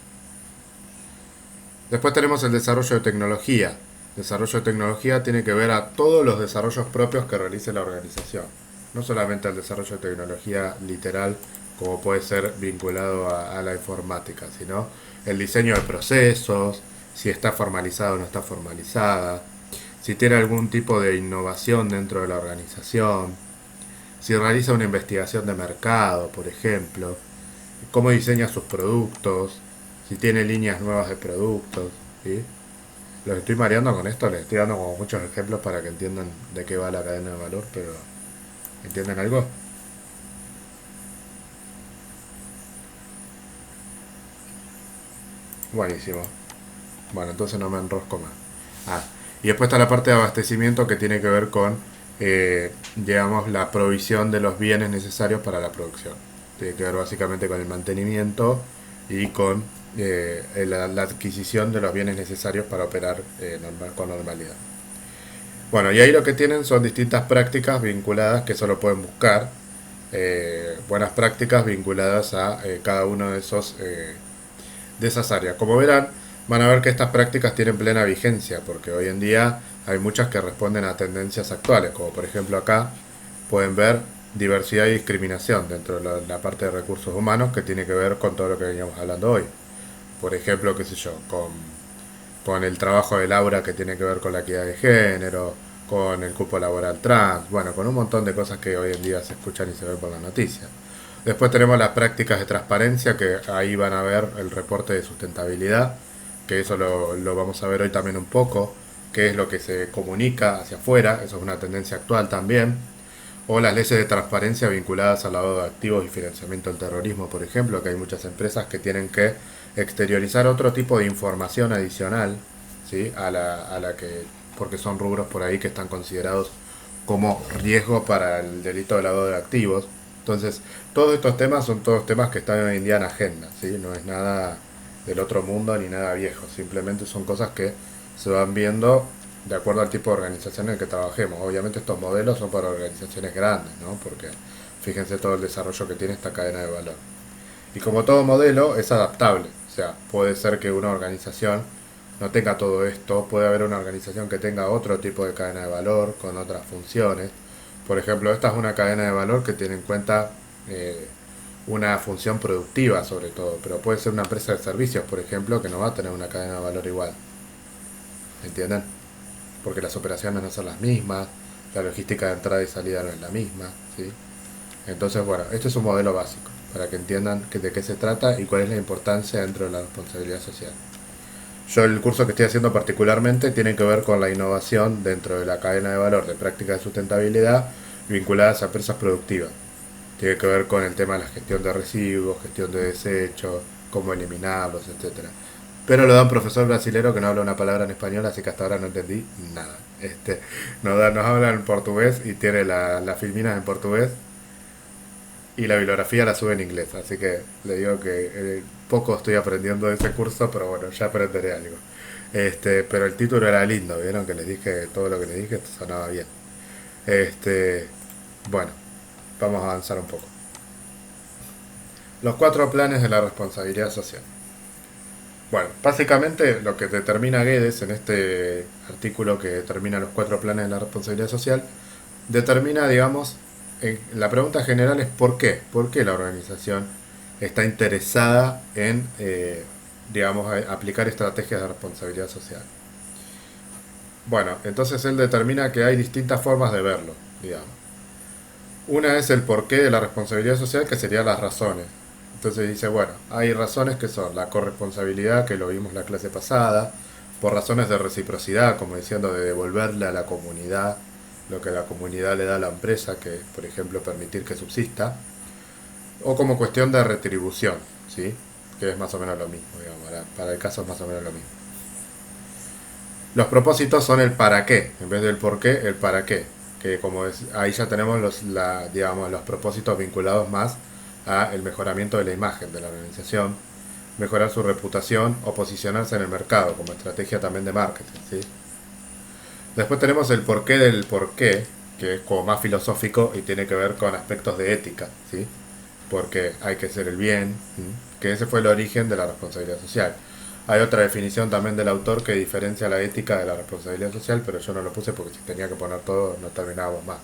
Después tenemos el desarrollo de tecnología. Desarrollo de tecnología tiene que ver a todos los desarrollos propios que realice la organización. No solamente al desarrollo de tecnología literal, como puede ser vinculado a la informática, sino el diseño de procesos, si está formalizada o no está formalizada, si tiene algún tipo de innovación dentro de la organización, si realiza una investigación de mercado, por ejemplo, cómo diseña sus productos, si tiene líneas nuevas de productos, ¿sí? Los estoy mareando con esto, les estoy dando como muchos ejemplos para que entiendan de qué va la cadena de valor, pero ¿entienden algo? Buenísimo. Bueno, entonces no me enrosco más. Ah, y después está la parte de abastecimiento que tiene que ver con, digamos, la provisión de los bienes necesarios para la producción. Tiene que ver básicamente con el mantenimiento y con la adquisición de los bienes necesarios para operar con normalidad. Bueno, y ahí lo que tienen son distintas prácticas vinculadas que solo pueden buscar. Buenas prácticas vinculadas a cada uno de esas áreas. Como verán, van a ver que estas prácticas tienen plena vigencia, porque hoy en día hay muchas que responden a tendencias actuales, como por ejemplo acá pueden ver diversidad y discriminación dentro de la parte de recursos humanos que tiene que ver con todo lo que veníamos hablando hoy. Por ejemplo, qué sé yo, con el trabajo de Laura que tiene que ver con la equidad de género, con el cupo laboral trans, bueno, con un montón de cosas que hoy en día se escuchan y se ven por las noticias. Después tenemos las prácticas de transparencia, que ahí van a ver el reporte de sustentabilidad, que eso lo vamos a ver hoy también un poco, qué es lo que se comunica hacia afuera, eso es una tendencia actual también. O las leyes de transparencia vinculadas al lavado de activos y financiamiento del terrorismo, por ejemplo, que hay muchas empresas que tienen que exteriorizar otro tipo de información adicional, ¿sí? a la que, porque son rubros por ahí que están considerados como riesgo para el delito de lavado de activos. Entonces, todos estos temas son todos temas que están hoy en día en agenda, ¿sí? No es nada del otro mundo ni nada viejo, simplemente son cosas que se van viendo de acuerdo al tipo de organización en el que trabajemos. Obviamente estos modelos son para organizaciones grandes, ¿no? Porque fíjense todo el desarrollo que tiene esta cadena de valor. Y como todo modelo es adaptable, o sea, puede ser que una organización no tenga todo esto, puede haber una organización que tenga otro tipo de cadena de valor con otras funciones. Por ejemplo, esta es una cadena de valor que tiene en cuenta una función productiva sobre todo, pero puede ser una empresa de servicios, por ejemplo, que no va a tener una cadena de valor igual. ¿Entienden? Porque las operaciones no son las mismas, la logística de entrada y salida no es la misma, ¿sí? Entonces, bueno, este es un modelo básico, para que entiendan de qué se trata y cuál es la importancia dentro de la responsabilidad social. Yo el curso que estoy haciendo particularmente tiene que ver con la innovación dentro de la cadena de valor de prácticas de sustentabilidad vinculadas a empresas productivas. Tiene que ver con el tema de la gestión de residuos, gestión de desechos, cómo eliminarlos, etcétera. Pero lo da un profesor brasilero que no habla una palabra en español, así que hasta ahora no entendí nada. Nos habla en portugués y tiene las filminas en portugués y la bibliografía la sube en inglés. Así que le digo que poco estoy aprendiendo de ese curso, pero bueno, ya aprenderé algo. Pero el título era lindo, vieron que les dije todo lo que les dije, sonaba bien. Este, bueno, vamos a avanzar un poco. Los 4 planes de la responsabilidad social. Bueno, básicamente lo que determina Guedes en este artículo que determina los 4 planes de la responsabilidad social, determina, digamos, la pregunta general es ¿por qué? ¿Por qué la organización está interesada en, digamos, aplicar estrategias de responsabilidad social? Bueno, entonces él determina que hay distintas formas de verlo, digamos. Una es el porqué de la responsabilidad social, que serían las razones. Entonces dice, bueno, hay razones que son la corresponsabilidad, que lo vimos la clase pasada, por razones de reciprocidad, como diciendo de devolverle a la comunidad lo que la comunidad le da a la empresa, que por ejemplo permitir que subsista, o como cuestión de retribución, ¿sí? Que es más o menos lo mismo, digamos, para el caso es más o menos lo mismo. Los propósitos son el para qué, en vez del por qué, el para qué. Que como es, ahí ya tenemos digamos, los propósitos vinculados más a el mejoramiento de la imagen de la organización, mejorar su reputación o posicionarse en el mercado como estrategia también de marketing, ¿sí? Después tenemos el porqué del porqué, que es como más filosófico y tiene que ver con aspectos de ética, ¿sí? Porque hay que hacer el bien, ¿sí? Que ese fue el origen de la responsabilidad social. Hay otra definición también del autor que diferencia la ética de la responsabilidad social, pero yo no lo puse porque si tenía que poner todo no terminábamos más.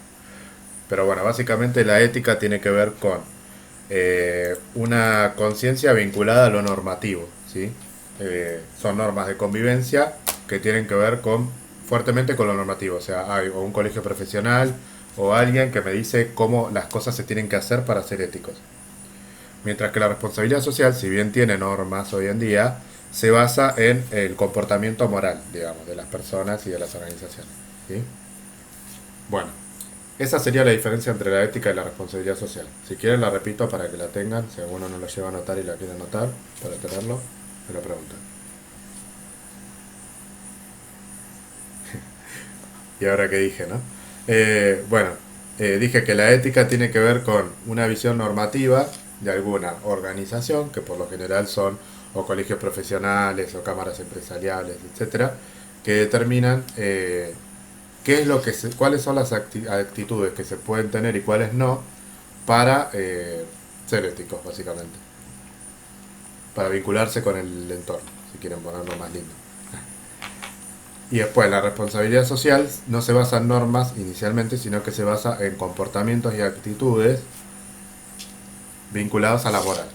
Pero bueno, básicamente la ética tiene que ver con una conciencia vinculada a lo normativo, ¿sí? Son normas de convivencia que tienen que ver con fuertemente con lo normativo, o sea, hay o un colegio profesional o alguien que me dice cómo las cosas se tienen que hacer para ser éticos. Mientras que la responsabilidad social, si bien tiene normas hoy en día, se basa en el comportamiento moral, digamos, de las personas y de las organizaciones, ¿sí? Bueno, esa sería la diferencia entre la ética y la responsabilidad social. Si quieren la repito para que la tengan, si alguno no la lleva a anotar y la quiere anotar, para tenerlo, me lo preguntan. Y ahora que dije, ¿no? Bueno, dije que la ética tiene que ver con una visión normativa de alguna organización, que por lo general son o colegios profesionales o cámaras empresariales, etcétera, que determinan qué es cuáles son las actitudes que se pueden tener y cuáles no para ser éticos, básicamente, para vincularse con el entorno, si quieren ponerlo más lindo. Y después, la responsabilidad social no se basa en normas inicialmente, sino que se basa en comportamientos y actitudes vinculados a la moral.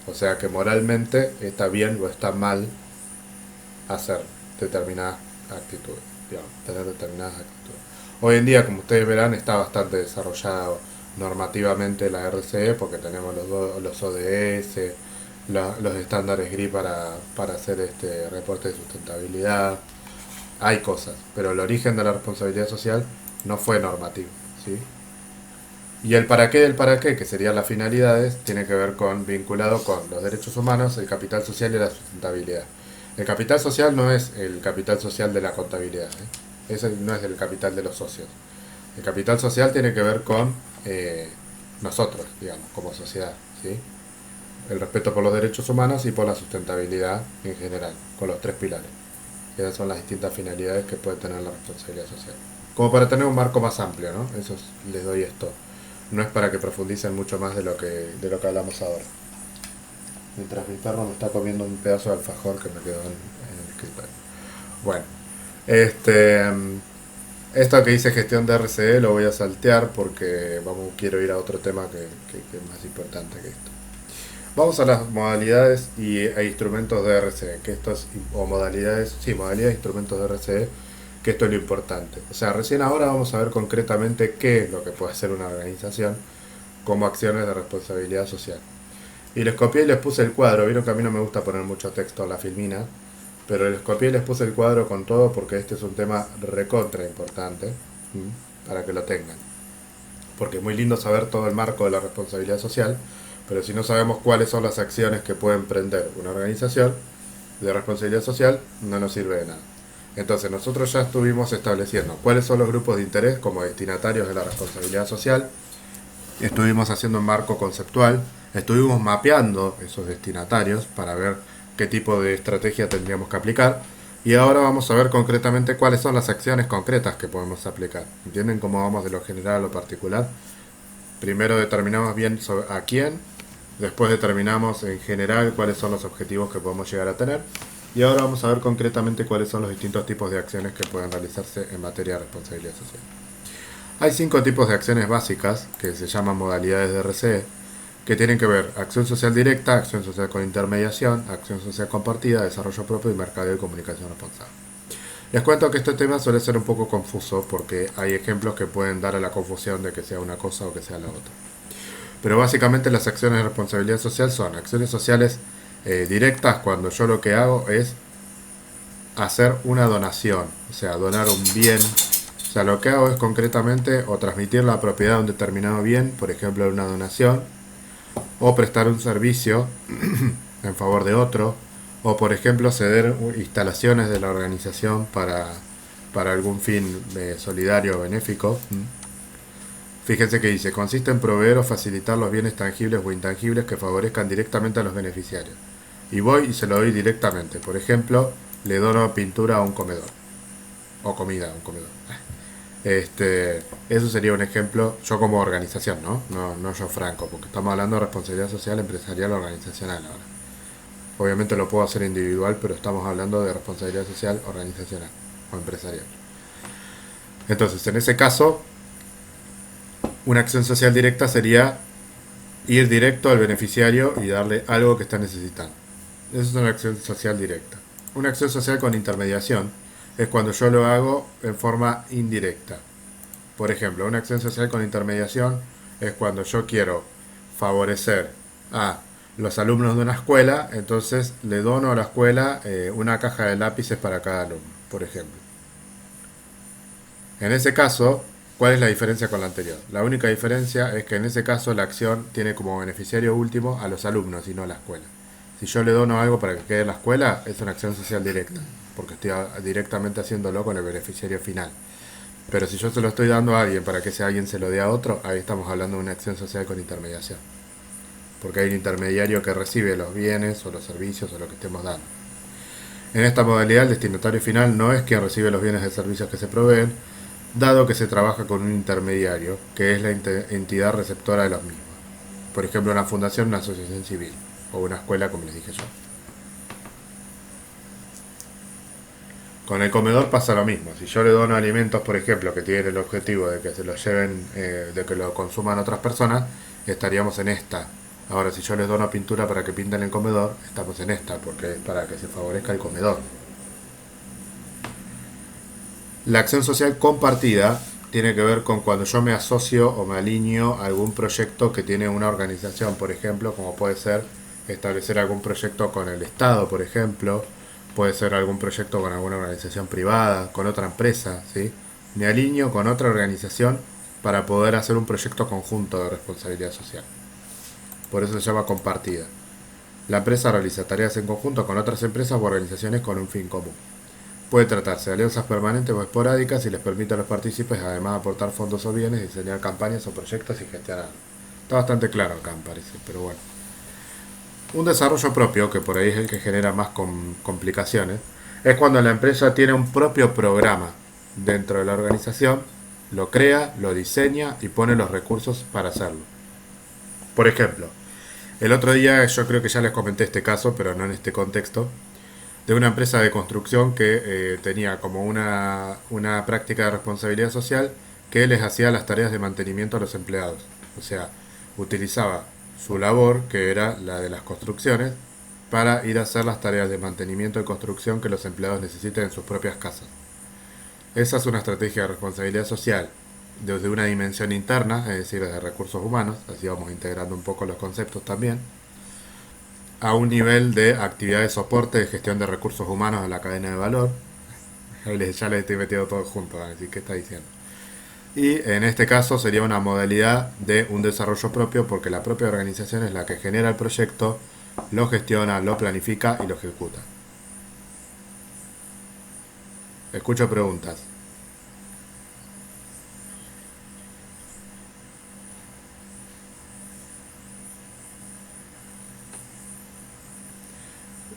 O sea que moralmente está bien o está mal hacer determinadas actitudes, digamos, tener determinadas actitudes. Hoy en día, como ustedes verán, está bastante desarrollado normativamente la RCE porque tenemos los ODS, los estándares GRI para hacer este reporte de sustentabilidad. Hay cosas, pero el origen de la responsabilidad social no fue normativo, ¿sí? Y el para qué del para qué, que serían las finalidades, tiene que ver con vinculado con los derechos humanos, el capital social y la sustentabilidad. El capital social no es el capital social de la contabilidad, ¿eh? Ese no es el capital de los socios. El capital social tiene que ver con nosotros, digamos, como sociedad, ¿sí? El respeto por los derechos humanos y por la sustentabilidad en general, con los 3 pilares. Esas son las distintas finalidades que puede tener la responsabilidad social. Como para tener un marco más amplio, ¿no? Les doy esto. No es para que profundicen mucho más de lo que hablamos ahora. Mientras mi perro me está comiendo un pedazo de alfajor que me quedó en el escritorio. Bueno, esto que dice gestión de RCE lo voy a saltear porque quiero ir a otro tema que es más importante que esto. Vamos a las modalidades e instrumentos de RCE, que esto es, o modalidades e instrumentos de RCE, que esto es lo importante. O sea, recién ahora vamos a ver concretamente qué es lo que puede hacer una organización como acciones de responsabilidad social. Y les copié y les puse el cuadro. Vieron que a mí no me gusta poner mucho texto en la filmina, pero les copié y les puse el cuadro con todo porque este es un tema recontra importante, para que lo tengan. Porque es muy lindo saber todo el marco de la responsabilidad social, pero si no sabemos cuáles son las acciones que puede emprender una organización de responsabilidad social, no nos sirve de nada. Entonces nosotros ya estuvimos estableciendo cuáles son los grupos de interés como destinatarios de la responsabilidad social, estuvimos haciendo un marco conceptual, estuvimos mapeando esos destinatarios para ver qué tipo de estrategia tendríamos que aplicar, y ahora vamos a ver concretamente cuáles son las acciones concretas que podemos aplicar. ¿Entienden cómo vamos de lo general a lo particular? Primero determinamos bien a quién, después determinamos en general cuáles son los objetivos que podemos llegar a tener, y ahora vamos a ver concretamente cuáles son los distintos tipos de acciones que pueden realizarse en materia de responsabilidad social. Hay 5 tipos de acciones básicas que se llaman modalidades de RCE, que tienen que ver acción social directa, acción social con intermediación, acción social compartida, desarrollo propio y mercadeo y comunicación responsable. Les cuento que este tema suele ser un poco confuso porque hay ejemplos que pueden dar a la confusión de que sea una cosa o que sea la otra. Pero básicamente las acciones de responsabilidad social son acciones sociales directas cuando yo lo que hago es hacer una donación, o sea, donar un bien. O sea, lo que hago es concretamente o transmitir la propiedad de un determinado bien, por ejemplo, una donación, o prestar un servicio en favor de otro, o por ejemplo ceder instalaciones de la organización para algún fin solidario o benéfico. Fíjense que dice, consiste en proveer o facilitar los bienes tangibles o intangibles que favorezcan directamente a los beneficiarios. Y voy y se lo doy directamente. Por ejemplo, le dono pintura a un comedor. O comida a un comedor. Eso sería un ejemplo, yo como organización, ¿no? No yo Franco, porque estamos hablando de responsabilidad social empresarial organizacional ahora. Obviamente lo puedo hacer individual, pero estamos hablando de responsabilidad social organizacional o empresarial. Entonces, en ese caso, una acción social directa sería ir directo al beneficiario y darle algo que está necesitando. Eso es una acción social directa. Una acción social con intermediación es cuando yo lo hago en forma indirecta. Por ejemplo, una acción social con intermediación es cuando yo quiero favorecer a los alumnos de una escuela, entonces le dono a la escuela una caja de lápices para cada alumno, por ejemplo. En ese caso, ¿cuál es la diferencia con la anterior? La única diferencia es que en ese caso la acción tiene como beneficiario último a los alumnos y no a la escuela. Si yo le dono algo para que quede en la escuela, es una acción social directa, porque estoy directamente haciéndolo con el beneficiario final. Pero si yo se lo estoy dando a alguien para que ese alguien se lo dé a otro, ahí estamos hablando de una acción social con intermediación. Porque hay un intermediario que recibe los bienes o los servicios o lo que estemos dando. En esta modalidad, el destinatario final no es quien recibe los bienes y servicios que se proveen, dado que se trabaja con un intermediario, que es la entidad receptora de los mismos. Por ejemplo, una fundación, una asociación civil, o una escuela, como les dije yo. Con el comedor pasa lo mismo. Si yo le dono alimentos, por ejemplo, que tienen el objetivo de que se los lleven, de que lo consuman otras personas, estaríamos en esta. Ahora, si yo les dono pintura para que pinten el comedor, estamos en esta, porque es para que se favorezca el comedor. La acción social compartida tiene que ver con cuando yo me asocio o me alineo a algún proyecto que tiene una organización, por ejemplo, como puede ser establecer algún proyecto con el Estado, por ejemplo, puede ser algún proyecto con alguna organización privada, con otra empresa, ¿sí? Me alineo con otra organización para poder hacer un proyecto conjunto de responsabilidad social. Por eso se llama compartida. La empresa realiza tareas en conjunto con otras empresas o organizaciones con un fin común. Puede tratarse de alianzas permanentes o esporádicas y les permite a los partícipes además aportar fondos o bienes, diseñar campañas o proyectos y gestionar. Está bastante claro acá, me parece, pero bueno. Un desarrollo propio, que por ahí es el que genera más complicaciones, es cuando la empresa tiene un propio programa dentro de la organización, lo crea, lo diseña y pone los recursos para hacerlo. Por ejemplo, el otro día yo creo que ya les comenté este caso, pero no en este contexto, de una empresa de construcción que tenía como una práctica de responsabilidad social que les hacía las tareas de mantenimiento a los empleados. O sea, utilizaba su labor, que era la de las construcciones, para ir a hacer las tareas de mantenimiento y construcción que los empleados necesiten en sus propias casas. Esa es una estrategia de responsabilidad social desde una dimensión interna, es decir, de recursos humanos, así vamos integrando un poco los conceptos también. a un nivel de actividad de soporte de gestión de recursos humanos en la cadena de valor. Ya les estoy metiendo todo junto, van a decir, ¿qué está diciendo? Y en este caso sería una modalidad de un desarrollo propio porque la propia organización es la que genera el proyecto, lo gestiona, lo planifica y lo ejecuta. Escucho preguntas.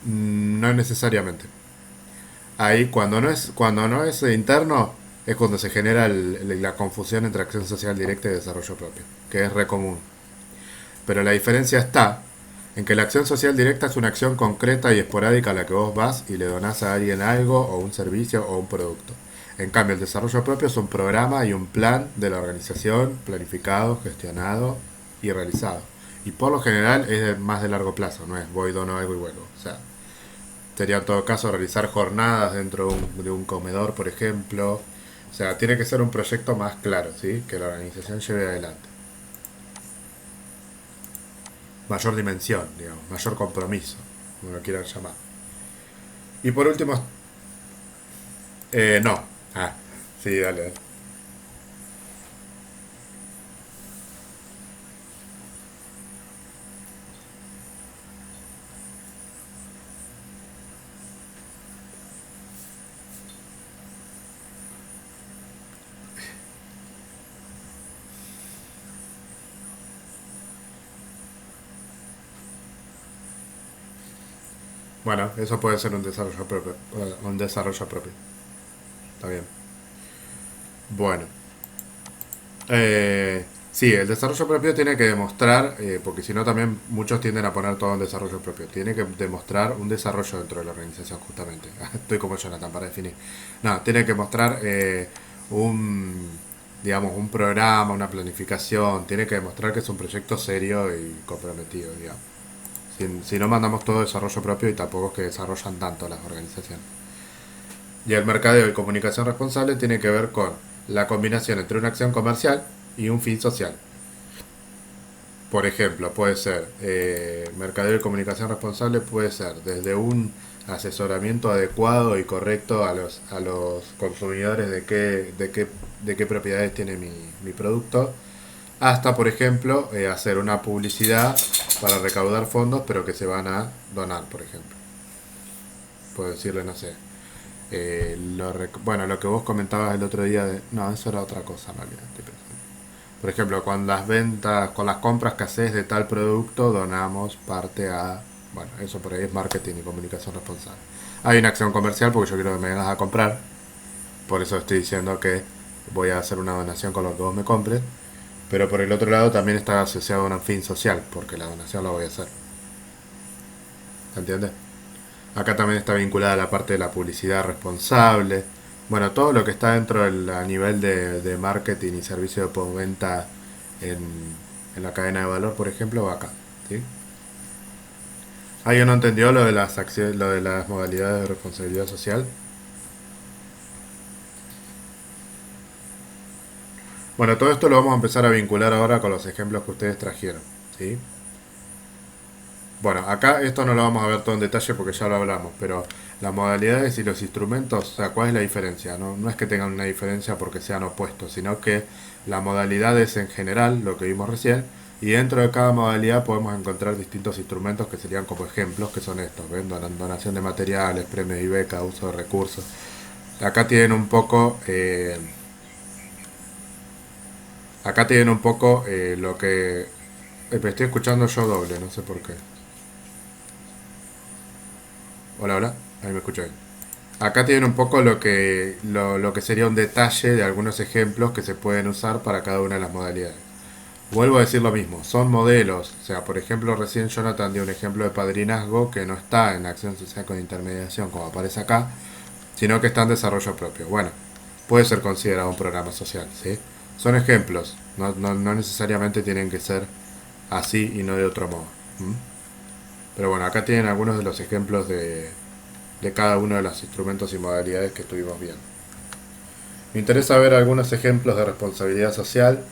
No necesariamente. Ahí cuando no es interno es cuando se genera la confusión entre acción social directa y desarrollo propio, que es re común. Pero la diferencia está en que la acción social directa es una acción concreta y esporádica a la que vos vas y le donás a alguien algo o un servicio o un producto. En cambio, el desarrollo propio es un programa y un plan de la organización planificado, gestionado y realizado. Y por lo general es más de largo plazo, no es voy, dono algo y vuelvo. O sea, sería en todo caso realizar jornadas dentro de un comedor, por ejemplo. O sea, tiene que ser un proyecto más claro, ¿sí? Que la organización lleve adelante. Mayor dimensión, digamos, mayor compromiso, como lo quieran llamar. Y por último, no. Ah, sí, dale, dale. Bueno, eso puede ser un desarrollo propio. Un desarrollo propio. Está bien. Bueno. Sí, el desarrollo propio tiene que demostrar, porque si no también muchos tienden a poner todo en desarrollo propio, tiene que demostrar un desarrollo dentro de la organización justamente. Estoy como Jonathan para definir. No, tiene que mostrar un, digamos, un programa, una planificación, tiene que demostrar que es un proyecto serio y comprometido, digamos. Si no mandamos todo desarrollo propio y tampoco es que desarrollan tanto las organizaciones. Y el mercadeo y comunicación responsable tiene que ver con la combinación entre una acción comercial y un fin social. Por ejemplo, puede ser mercadeo y comunicación responsable, puede ser desde un asesoramiento adecuado y correcto a los consumidores de qué propiedades tiene mi producto, hasta, por ejemplo, hacer una publicidad para recaudar fondos, pero que se van a donar, por ejemplo. Puedo decirle, no sé, bueno, lo que vos comentabas el otro día de... No, eso era otra cosa en realidad. Por ejemplo, con las ventas, con las compras que haces de tal producto, donamos parte a... Bueno, eso por ahí es marketing y comunicación responsable. Hay una acción comercial porque yo quiero que me vengas a comprar. Por eso estoy diciendo que voy a hacer una donación con lo que vos me compres. Pero por el otro lado también está asociado a un fin social, porque la donación la voy a hacer. ¿Entiendes? Acá también está vinculada la parte de la publicidad responsable. Bueno, todo lo que está dentro del a nivel de marketing y servicio de postventa en, en la cadena de valor, por ejemplo, va acá. ¿Sí? ¿Alguien no entendió lo de las acciones, lo de las modalidades de responsabilidad social? Bueno, todo esto lo vamos a empezar a vincular ahora con los ejemplos que ustedes trajeron. ¿Sí? Bueno, acá esto no lo vamos a ver todo en detalle porque ya lo hablamos, pero las modalidades y los instrumentos, o sea, ¿cuál es la diferencia? No, no es que tengan una diferencia porque sean opuestos, sino que la modalidad es en general lo que vimos recién, y dentro de cada modalidad podemos encontrar distintos instrumentos que serían como ejemplos, que son estos, ¿ven? Donación de materiales, premios y becas, uso de recursos. Acá tienen un poco, lo que... me estoy escuchando yo doble, no sé por qué. Hola, hola, ahí me escucho bien. Acá tienen un poco lo que sería un detalle de algunos ejemplos que se pueden usar para cada una de las modalidades. Vuelvo a decir lo mismo, son modelos. O sea, por ejemplo, recién Jonathan dio un ejemplo de padrinazgo que no está en acción social con intermediación como aparece acá, sino que está en desarrollo propio. Bueno, puede ser considerado un programa social, ¿sí? Son ejemplos, no necesariamente tienen que ser así y no de otro modo. ¿Mm? Pero bueno, acá tienen algunos de los ejemplos de cada uno de los instrumentos y modalidades que estuvimos viendo. Me interesa ver algunos ejemplos de responsabilidad social.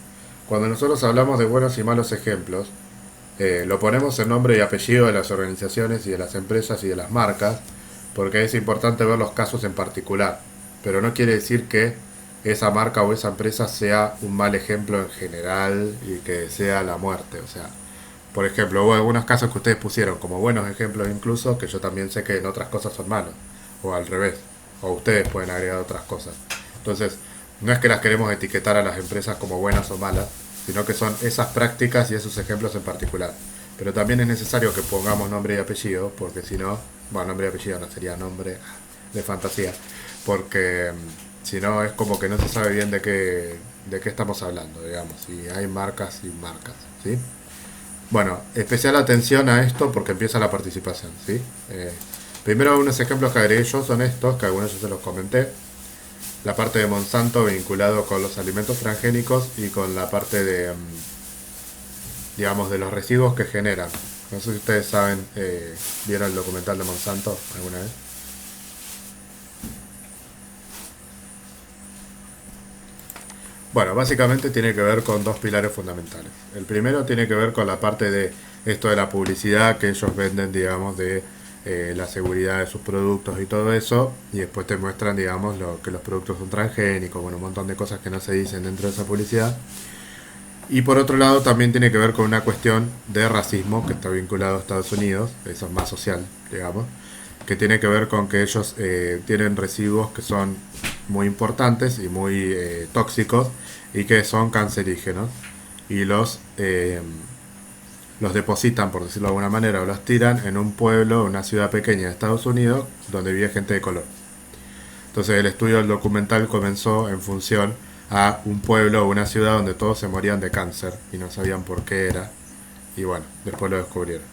Cuando nosotros hablamos de buenos y malos ejemplos, Lo ponemos en nombre y apellido de las organizaciones y de las empresas y de las marcas, porque es importante ver los casos en particular. Pero no quiere decir que esa marca o esa empresa sea un mal ejemplo en general y que sea la muerte. O sea, por ejemplo, hubo algunos casos que ustedes pusieron como buenos ejemplos incluso, que yo también sé que en otras cosas son malos, o al revés, o ustedes pueden agregar otras cosas. Entonces, no es que las queremos etiquetar a las empresas como buenas o malas, sino que son esas prácticas y esos ejemplos en particular. Pero también es necesario que pongamos nombre y apellido, porque si no, bueno, nombre y apellido no sería nombre de fantasía, porque si no es como que no se sabe bien de qué estamos hablando, digamos, y hay marcas y marcas, ¿sí? Bueno, especial atención a esto porque empieza la participación, ¿sí? Primero, unos ejemplos que agregué yo son estos, que algunos yo se los comenté. La parte de Monsanto vinculado con los alimentos transgénicos y con la parte de, digamos, de los residuos que generan. No sé si ustedes saben, vieron el documental de Monsanto alguna vez. Bueno, básicamente tiene que ver con dos pilares fundamentales. El primero tiene que ver con la parte de esto de la publicidad que ellos venden, digamos, de la seguridad de sus productos y todo eso, y después te muestran, digamos, que los productos son transgénicos, bueno, un montón de cosas que no se dicen dentro de esa publicidad. Y por otro lado también tiene que ver con una cuestión de racismo que está vinculado a Estados Unidos, eso es más social, digamos, que tiene que ver con que ellos tienen residuos que son muy importantes y muy tóxicos y que son cancerígenos y los depositan, por decirlo de alguna manera, o los tiran en un pueblo, una ciudad pequeña de Estados Unidos donde vive gente de color. Entonces el estudio del documental comenzó en función a un pueblo o una ciudad donde todos se morían de cáncer y no sabían por qué era. Y bueno, después lo descubrieron.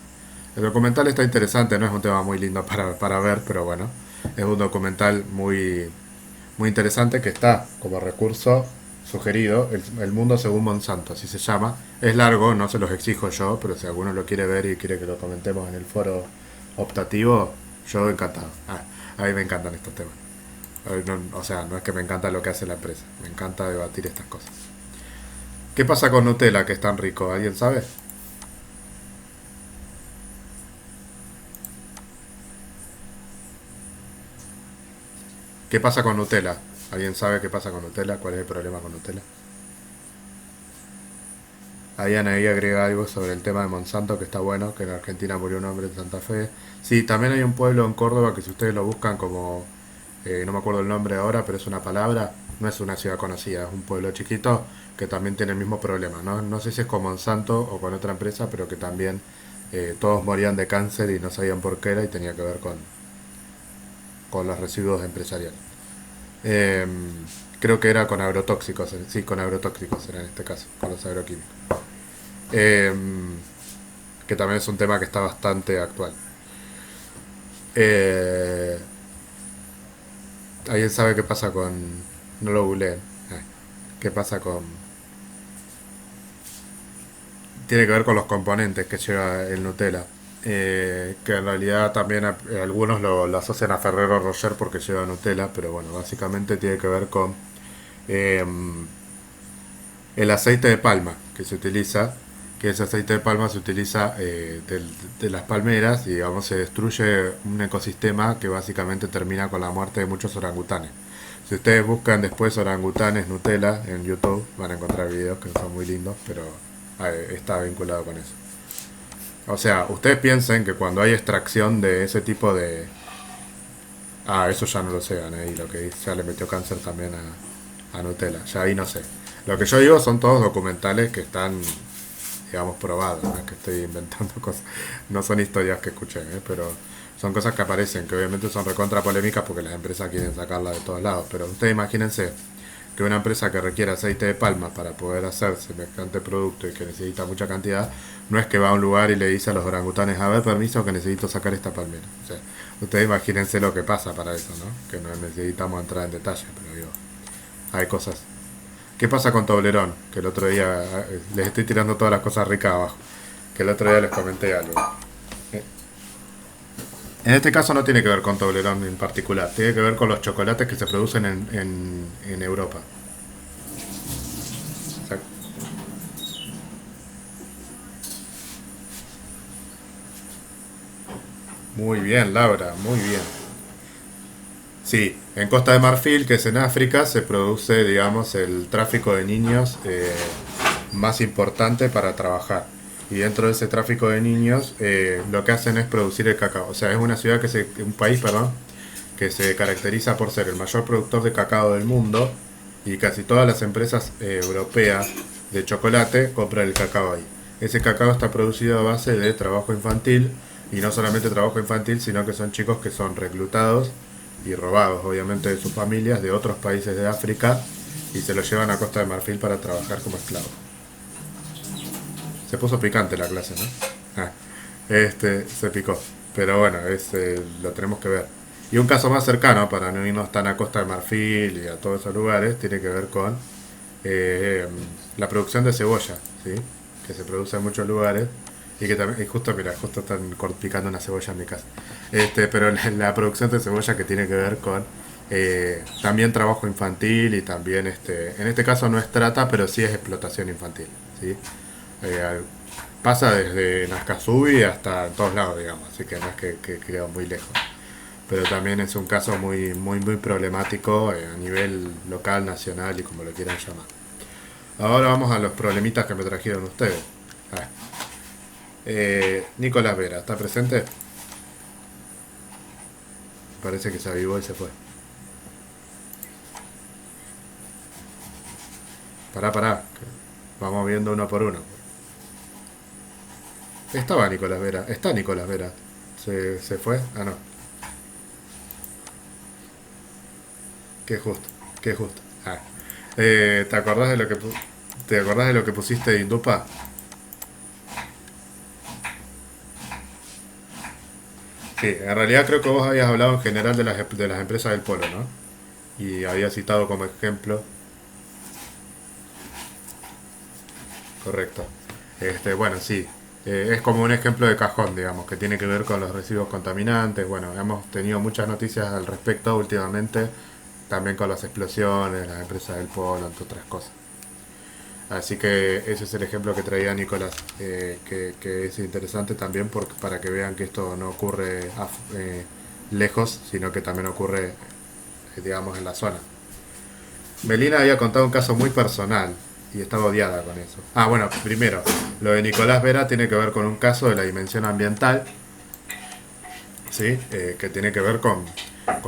El documental está interesante, no es un tema muy lindo para ver, pero bueno, es un documental muy interesante que está como recurso sugerido, el mundo según Monsanto, así se llama. Es largo, no se los exijo yo, pero si alguno lo quiere ver y quiere que lo comentemos en el foro optativo, yo encantado. A mí me encantan estos temas. O sea, no es que me encanta lo que hace la empresa, me encanta debatir estas cosas. ¿Qué pasa con Nutella que es tan rico? ¿Alguien sabe? ¿Qué pasa con Nutella? ¿Alguien sabe qué pasa con Nutella? ¿Cuál es el problema con Nutella? Habían ahí agrega algo sobre el tema de Monsanto que está bueno, que en Argentina murió un hombre en Santa Fe. Sí, también hay un pueblo en Córdoba que si ustedes lo buscan como, no me acuerdo el nombre ahora, pero es una palabra, no es una ciudad conocida, es un pueblo chiquito que también tiene el mismo problema. No sé si es con Monsanto o con otra empresa, pero que también todos morían de cáncer y no sabían por qué era y tenía que ver con los residuos empresariales. Eh, Creo que era con agrotóxicos, sí, con agrotóxicos era en este caso, con los agroquímicos. Eh, que también es un tema que está bastante actual. Eh, ¿Alguien sabe qué pasa con... No lo googleen. ¿Qué pasa con... Tiene que ver con los componentes que lleva el Nutella. Que en realidad también algunos lo asocian a Ferrero Rocher porque lleva Nutella, pero bueno, básicamente tiene que ver con eh, el aceite de palma que se utiliza, que ese aceite de palma se utiliza de las palmeras y digamos se destruye un ecosistema que básicamente termina con la muerte de muchos orangutanes. Si ustedes buscan después orangutanes Nutella en YouTube van a encontrar videos que son muy lindos, pero está vinculado con eso. O sea, ustedes piensen que cuando hay extracción de ese tipo de... Ah, eso ya no lo sé, y lo que ya le metió cáncer también a Nutella, ya ahí no sé. Lo que yo digo son todos documentales que están, digamos, probados, no es que estoy inventando cosas, no son historias que escuché, pero son cosas que aparecen, que obviamente son recontra polémicas porque las empresas quieren sacarla de todos lados, pero ustedes imagínense que una empresa que requiere aceite de palma para poder hacer semejante producto y que necesita mucha cantidad, no es que va a un lugar y le dice a los orangutanes, a ver, permiso que necesito sacar esta palmera. O sea, ustedes imagínense lo que pasa para eso, ¿no? Que no necesitamos entrar en detalle, pero digo, hay cosas. ¿Qué pasa con Toblerón? Que el otro día, les estoy tirando todas las cosas ricas abajo, que el otro día les comenté algo. Eh, En este caso no tiene que ver con Toblerón en particular, tiene que ver con los chocolates que se producen en Europa. O sea, Muy bien, Laura, muy bien. Sí, en Costa de Marfil, que es en África, se produce, digamos, el tráfico de niños más importante para trabajar. Y dentro de ese tráfico de niños, lo que hacen es producir el cacao. O sea, es una ciudad un país, perdón, que se caracteriza por ser el mayor productor de cacao del mundo y casi todas las empresas europeas de chocolate compran el cacao ahí. Ese cacao está producido a base de trabajo infantil y no solamente trabajo infantil, sino que son chicos que son reclutados y robados, obviamente, de sus familias de otros países de África y se los llevan a Costa de Marfil para trabajar como esclavos. Se puso picante la clase, ¿no? Se picó. Pero bueno, lo tenemos que ver. Y un caso más cercano, para no irnos tan a Costa de Marfil y a todos esos lugares, tiene que ver con eh, la producción de cebolla, ¿sí? Que se produce en muchos lugares y que también, y justo, mira, justo están picando una cebolla en mi casa. Pero la producción de cebolla que tiene que ver con también trabajo infantil y también, en este caso no es trata, pero sí es explotación infantil, ¿sí? Eh, Pasa desde Nazcasubi hasta en todos lados, digamos, así que no es que queda muy lejos. Pero también es un caso muy problemático a nivel local, nacional y como lo quieran llamar. Ahora vamos a los problemitas que me trajeron ustedes. Ah, Nicolás Vera, ¿está presente? Parece que se avivó y se fue. Pará. Vamos viendo uno por uno. Estaba Nicolás Vera, está Nicolás Vera. ¿Se fue? Ah, no. Qué justo, qué justo. Ah. ¿Te acordás de lo que te acordás de lo que pusiste de Indupa? Sí, en realidad creo que vos habías hablado en general de las empresas del polo, ¿no? Y habías citado como ejemplo, correcto. Bueno, sí, es como un ejemplo de cajón, digamos, que tiene que ver con los residuos contaminantes. Bueno, hemos tenido muchas noticias al respecto últimamente, también con las explosiones, las empresas del polo, entre otras cosas. Así que ese es el ejemplo que traía Nicolás, que es interesante también para que vean que esto no ocurre lejos, sino que también ocurre, digamos, en la zona. Melina había contado un caso muy personal y estaba odiada con eso. Ah, bueno, primero, lo de Nicolás Vera tiene que ver con un caso de la dimensión ambiental, ¿sí? Que tiene que ver con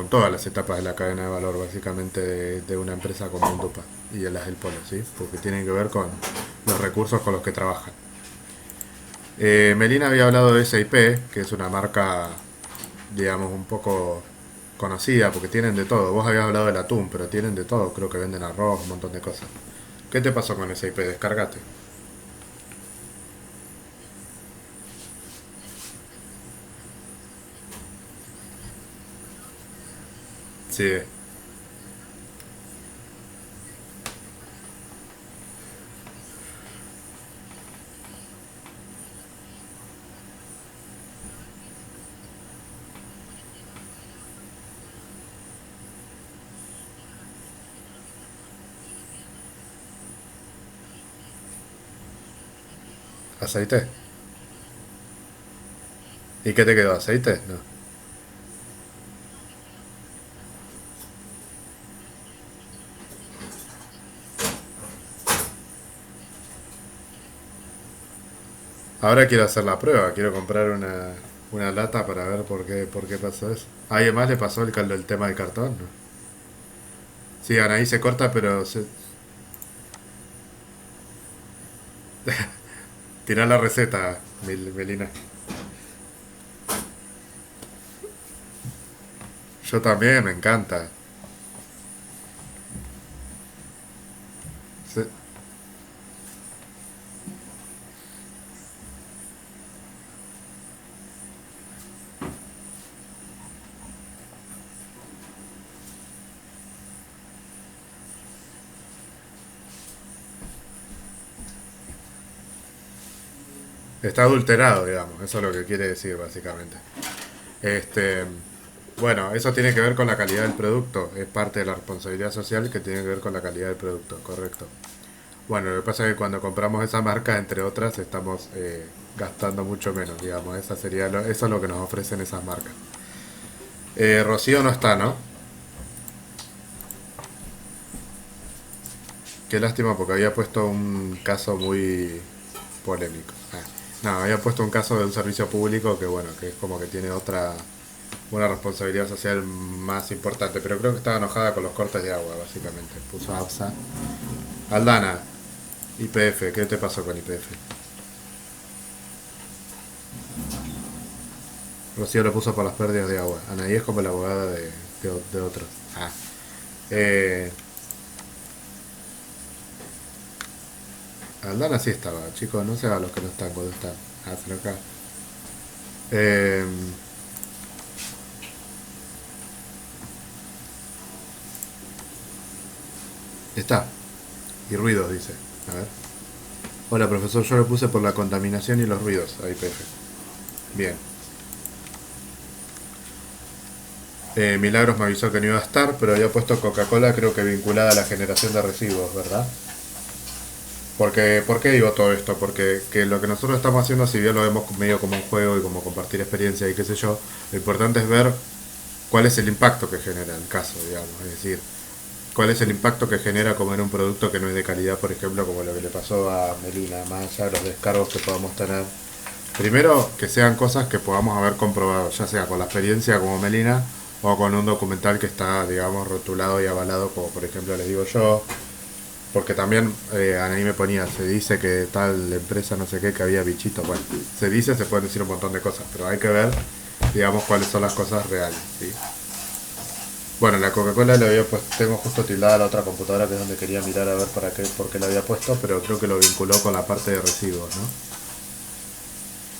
todas las etapas de la cadena de valor, básicamente, de una empresa como Indupa y de las del Polo, ¿sí? Porque tienen que ver con los recursos con los que trabajan. Melina había hablado de SIP, que es una marca, digamos, un poco conocida, porque tienen de todo. Vos habías hablado del atún, pero tienen de todo. Creo que venden arroz, un montón de cosas. ¿Qué te pasó con SIP? Descargate. Sí, aceite. ¿Y qué te quedó? ¿Aceite? No. Ahora quiero hacer la prueba, quiero comprar una lata para ver por qué pasó eso. ¿A alguien más le pasó el tema del cartón? ¿No? Sí, Anaí se corta, pero tira la receta, Melina. Yo también, me encanta. Se- Está adulterado, digamos, eso es lo que quiere decir básicamente. Este, bueno, eso tiene que ver con la calidad del producto, es parte de la responsabilidad social que tiene que ver con la calidad del producto, correcto. Bueno, lo que pasa es que cuando compramos esa marca, entre otras, estamos gastando mucho menos, digamos. Eso es lo que nos ofrecen esas marcas. Rocío no está, ¿no? Qué lástima porque había puesto un caso muy polémico. No, había puesto un caso de un servicio público que bueno, que es como que tiene una responsabilidad social más importante, pero creo que estaba enojada con los cortes de agua, básicamente. Puso ABSA. Aldana, IPF, ¿qué te pasó con IPF? Rocío lo puso por las pérdidas de agua. Anaí es como la abogada de otros. Ah. Eh, Aldana sí estaba, chicos, no se va a los que no están cuando están. Ah, pero acá. Eh, Está. Y ruidos, dice. A ver. Hola, profesor, yo lo puse por la contaminación y los ruidos a IPF. Bien. Milagros me avisó que no iba a estar, pero había puesto Coca-Cola creo que vinculada a la generación de residuos, ¿verdad? Porque, ¿por qué digo todo esto? Porque que lo que nosotros estamos haciendo, si bien lo vemos medio como un juego y como compartir experiencia y qué sé yo, lo importante es ver cuál es el impacto que genera el caso, digamos. Es decir, cuál es el impacto que genera comer un producto que no es de calidad, por ejemplo, como lo que le pasó a Melina, más allá de los descargos que podamos tener. Primero, que sean cosas que podamos haber comprobado, ya sea con la experiencia como Melina o con un documental que está, digamos, rotulado y avalado, como por ejemplo les digo yo, porque también Anaí me ponía, se dice que tal empresa no sé qué, que había bichitos. Bueno, se dice, se pueden decir un montón de cosas, pero hay que ver, digamos, cuáles son las cosas reales, ¿sí? Bueno, la Coca-Cola le había puesto, tengo justo tildada la otra computadora que es donde quería mirar a ver para qué, por qué la había puesto, pero creo que lo vinculó con la parte de residuos, ¿no?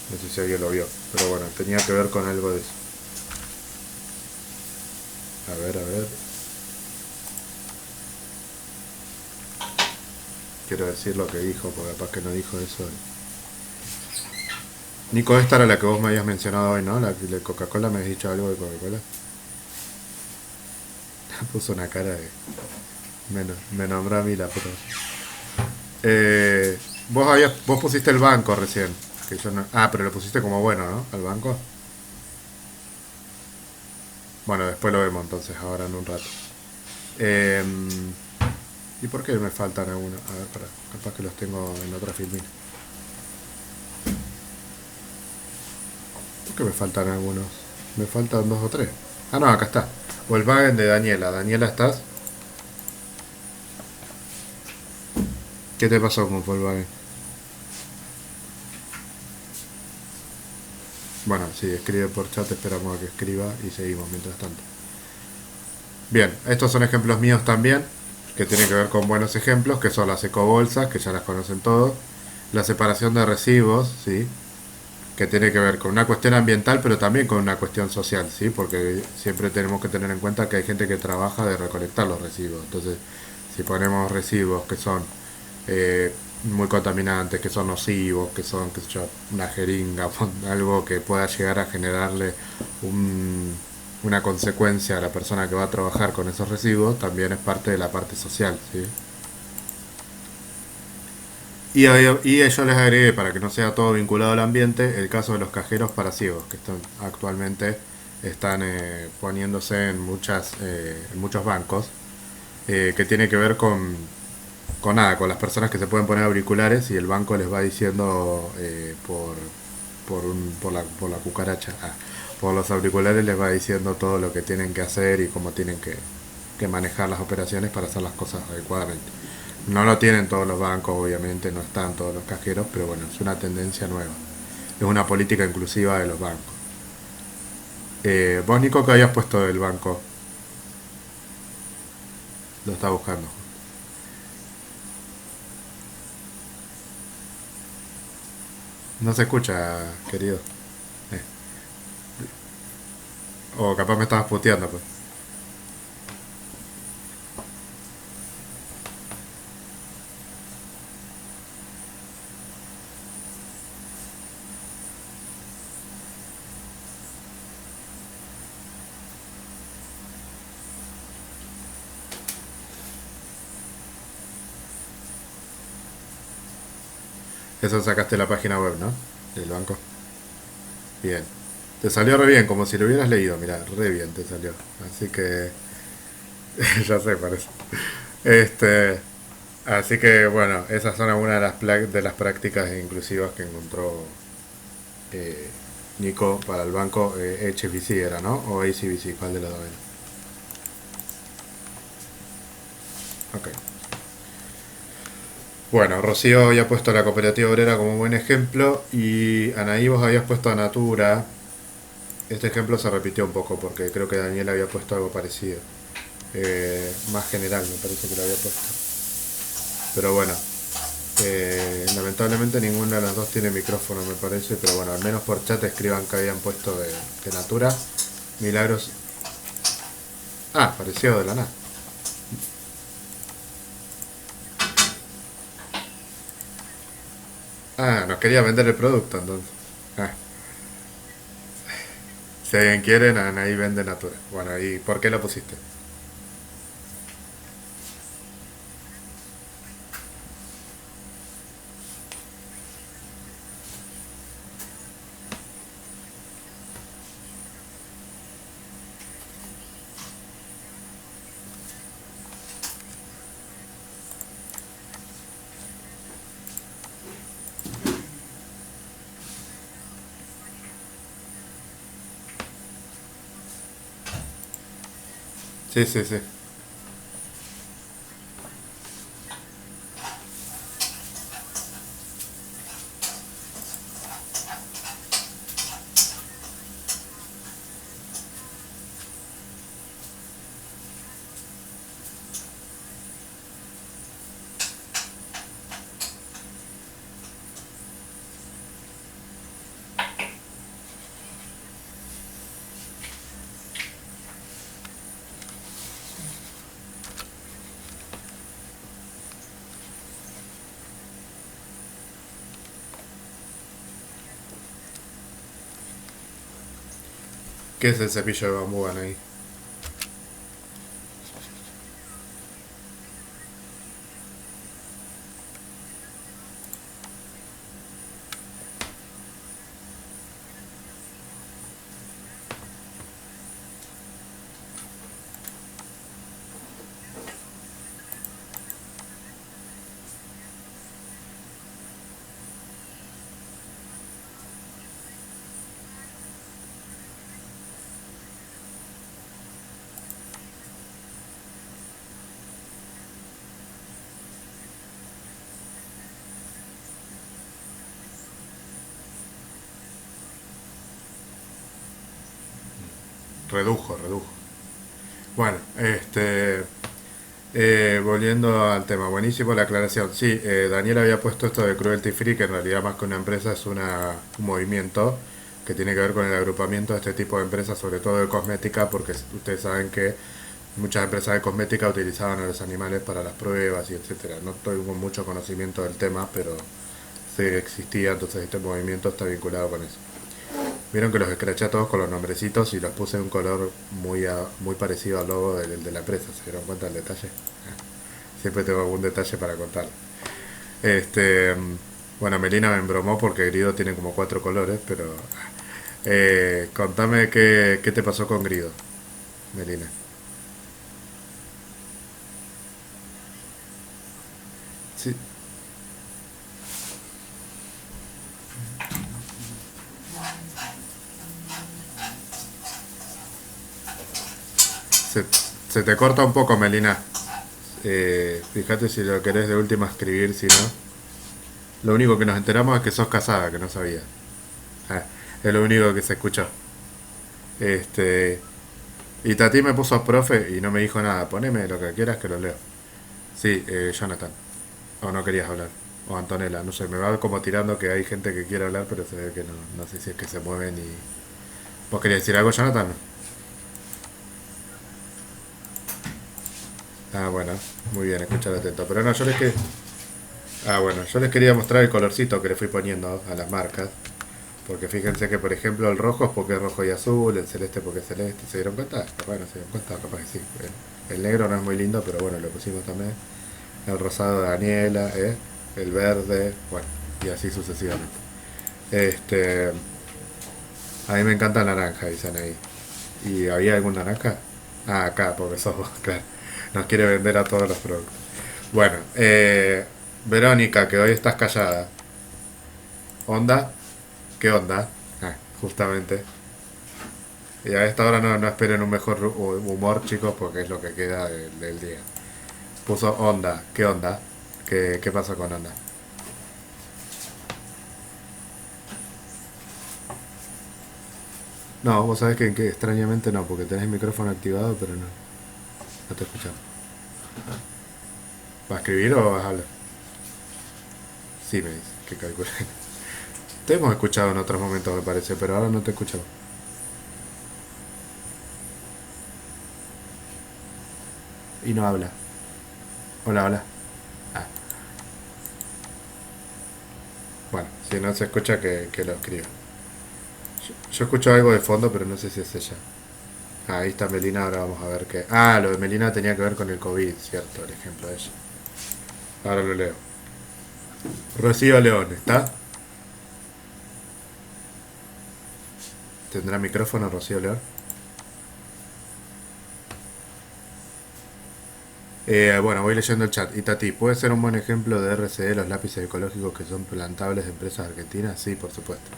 No sé si alguien lo vio, pero bueno, tenía que ver con algo de eso. A ver, a ver. Quiero decir lo que dijo, porque capaz que no dijo eso. Nico, esta era la que vos me habías mencionado hoy, ¿no? La de Coca-Cola, me habías dicho algo de Coca-Cola. Puso una cara de... Me nombró a mí la puta. Vos pusiste el banco recién. Que yo no, pero lo pusiste como bueno, ¿no? Al banco. Bueno, después lo vemos entonces, ahora en un rato. Eh, ¿Y por qué me faltan algunos? A ver, para, capaz que los tengo en otra filmina. ¿Por qué me faltan algunos? Me faltan dos o tres. Ah, no, acá está. Volkswagen de Daniela. Daniela, ¿estás? ¿Qué te pasó con Volkswagen? Bueno, sí, escribe por chat, esperamos a que escriba y seguimos mientras tanto. Bien, estos son ejemplos míos también, que tienen que ver con buenos ejemplos, que son las ecobolsas, que ya las conocen todos, la separación de residuos, ¿sí? Que tiene que ver con una cuestión ambiental, pero también con una cuestión social, ¿sí? Porque siempre tenemos que tener en cuenta que hay gente que trabaja de recolectar los residuos. Entonces, si ponemos residuos que son eh, muy contaminantes, que son nocivos, que son, qué sé yo, una jeringa, algo que pueda llegar a generarle un, una consecuencia a la persona que va a trabajar con esos residuos, también es parte de la parte social, ¿sí? Y yo les agregué, para que no sea todo vinculado al ambiente, el caso de los cajeros para ciegos, que actualmente están poniéndose en muchos bancos, que tiene que ver con nada, con las personas que se pueden poner auriculares y el banco les va diciendo por la cucaracha, por los auriculares les va diciendo todo lo que tienen que hacer y cómo tienen que manejar las operaciones para hacer las cosas adecuadamente. No lo tienen todos los bancos, obviamente, no están todos los cajeros, pero bueno, es una tendencia nueva. Es una política inclusiva de los bancos. Vos, Nico, que habías puesto del banco, lo está buscando. No se escucha, querido. Eh, O capaz me estabas puteando, pues. Eso sacaste la página web, ¿no? Del banco. Bien. Te salió re bien, como si lo hubieras leído, mira, re bien te salió. Así que, ya sé, parece. Este, así que bueno, esas son algunas de de las prácticas inclusivas que encontró eh, Nico para el banco. HBC era, ¿no? O ACBC, ¿cuál de los dos era? Ok. Bueno, Rocío había puesto a la cooperativa obrera como buen ejemplo y Anaí vos habías puesto a Natura. Este ejemplo se repitió un poco porque creo que Daniel había puesto algo parecido. Más general me parece que lo había puesto. Pero bueno, lamentablemente ninguna de las dos tiene micrófono me parece, pero bueno, al menos por chat escriban que habían puesto de Natura. Milagros. Ah, pareció de la nada. Ah, nos quería vender el producto entonces. Ah, si alguien quiere, ahí vende Natura. Bueno, ¿y por qué lo pusiste? Sí, sí, sí. ¿Qué es el cepillo de bambú, ahí? Redujo, redujo. Bueno, volviendo al tema, buenísimo la aclaración. Sí, Daniel había puesto esto de Cruelty Free, que en realidad más que una empresa es un movimiento que tiene que ver con el agrupamiento de este tipo de empresas, sobre todo de cosmética, porque ustedes saben que muchas empresas de cosmética utilizaban a los animales para las pruebas y etcétera. No tengo mucho conocimiento del tema, pero sé que existía, entonces este movimiento está vinculado con eso. Vieron que los escraché a todos con los nombrecitos y los puse de un color muy parecido al logo de la empresa. ¿Se dieron cuenta del detalle? Siempre tengo algún detalle para contar. Este, bueno, Melina me embromó porque Grido tiene como cuatro colores, pero contame qué te pasó con Grido, Melina. Sí, se, se te corta un poco, Melina. Fíjate si lo querés de última escribir, si no. Lo único que nos enteramos es que sos casada, que no sabía. Ah, es lo único que se escuchó. Este, y Tati me puso profe y no me dijo nada. Poneme lo que quieras que lo leo. Sí, Jonathan. O no querías hablar. O Antonella, no sé, me va como tirando que hay gente que quiere hablar, pero se ve que no, no sé si es que se mueven y... ¿Vos querías decir algo, Jonathan? Ah, bueno, muy bien, escuchar atento. Pero no, Ah, bueno, yo les quería mostrar el colorcito que le fui poniendo a las marcas. Porque fíjense que, por ejemplo, el rojo es porque es rojo y azul, el celeste porque es celeste. ¿Se dieron cuenta? Bueno, se dieron cuenta, capaz que sí. El negro no es muy lindo, pero bueno, lo pusimos también. El rosado de Daniela, ¿eh? El verde, bueno. y así sucesivamente. Este, a mí me encanta el naranja, dicen ahí. ¿Y había algún naranja? Ah, acá, porque sos vos, claro. Nos quiere vender a todos los productos. Bueno, Verónica, que hoy estás callada. ¿Onda? ¿Qué onda? Ah, justamente. Y a esta hora no esperen un mejor humor, chicos, porque es lo que queda del día. Puso onda. ¿Qué onda? ¿Qué pasa con onda? No, vos sabés que extrañamente no, porque tenés el micrófono activado, pero no te escuchamos. ¿Vas a escribir o vas a hablar? Sí, me dice, que calcule. Te hemos escuchado en otros momentos, me parece, pero ahora no te escuchamos. Y no habla. Hola, hola. Ah, bueno, si no se escucha, que lo escriba. Yo escucho algo de fondo, pero no sé si es ella. Ah, ahí está Melina, ahora vamos a ver qué. Ah, lo de Melina tenía que ver con el COVID, cierto, el ejemplo de ella. Ahora lo leo. Rocío León, ¿está? ¿Tendrá micrófono Rocío León? Bueno, voy leyendo el chat. Itati, ¿puede ser un buen ejemplo de RCE los lápices ecológicos que son plantables de empresas argentinas? Sí, por supuesto.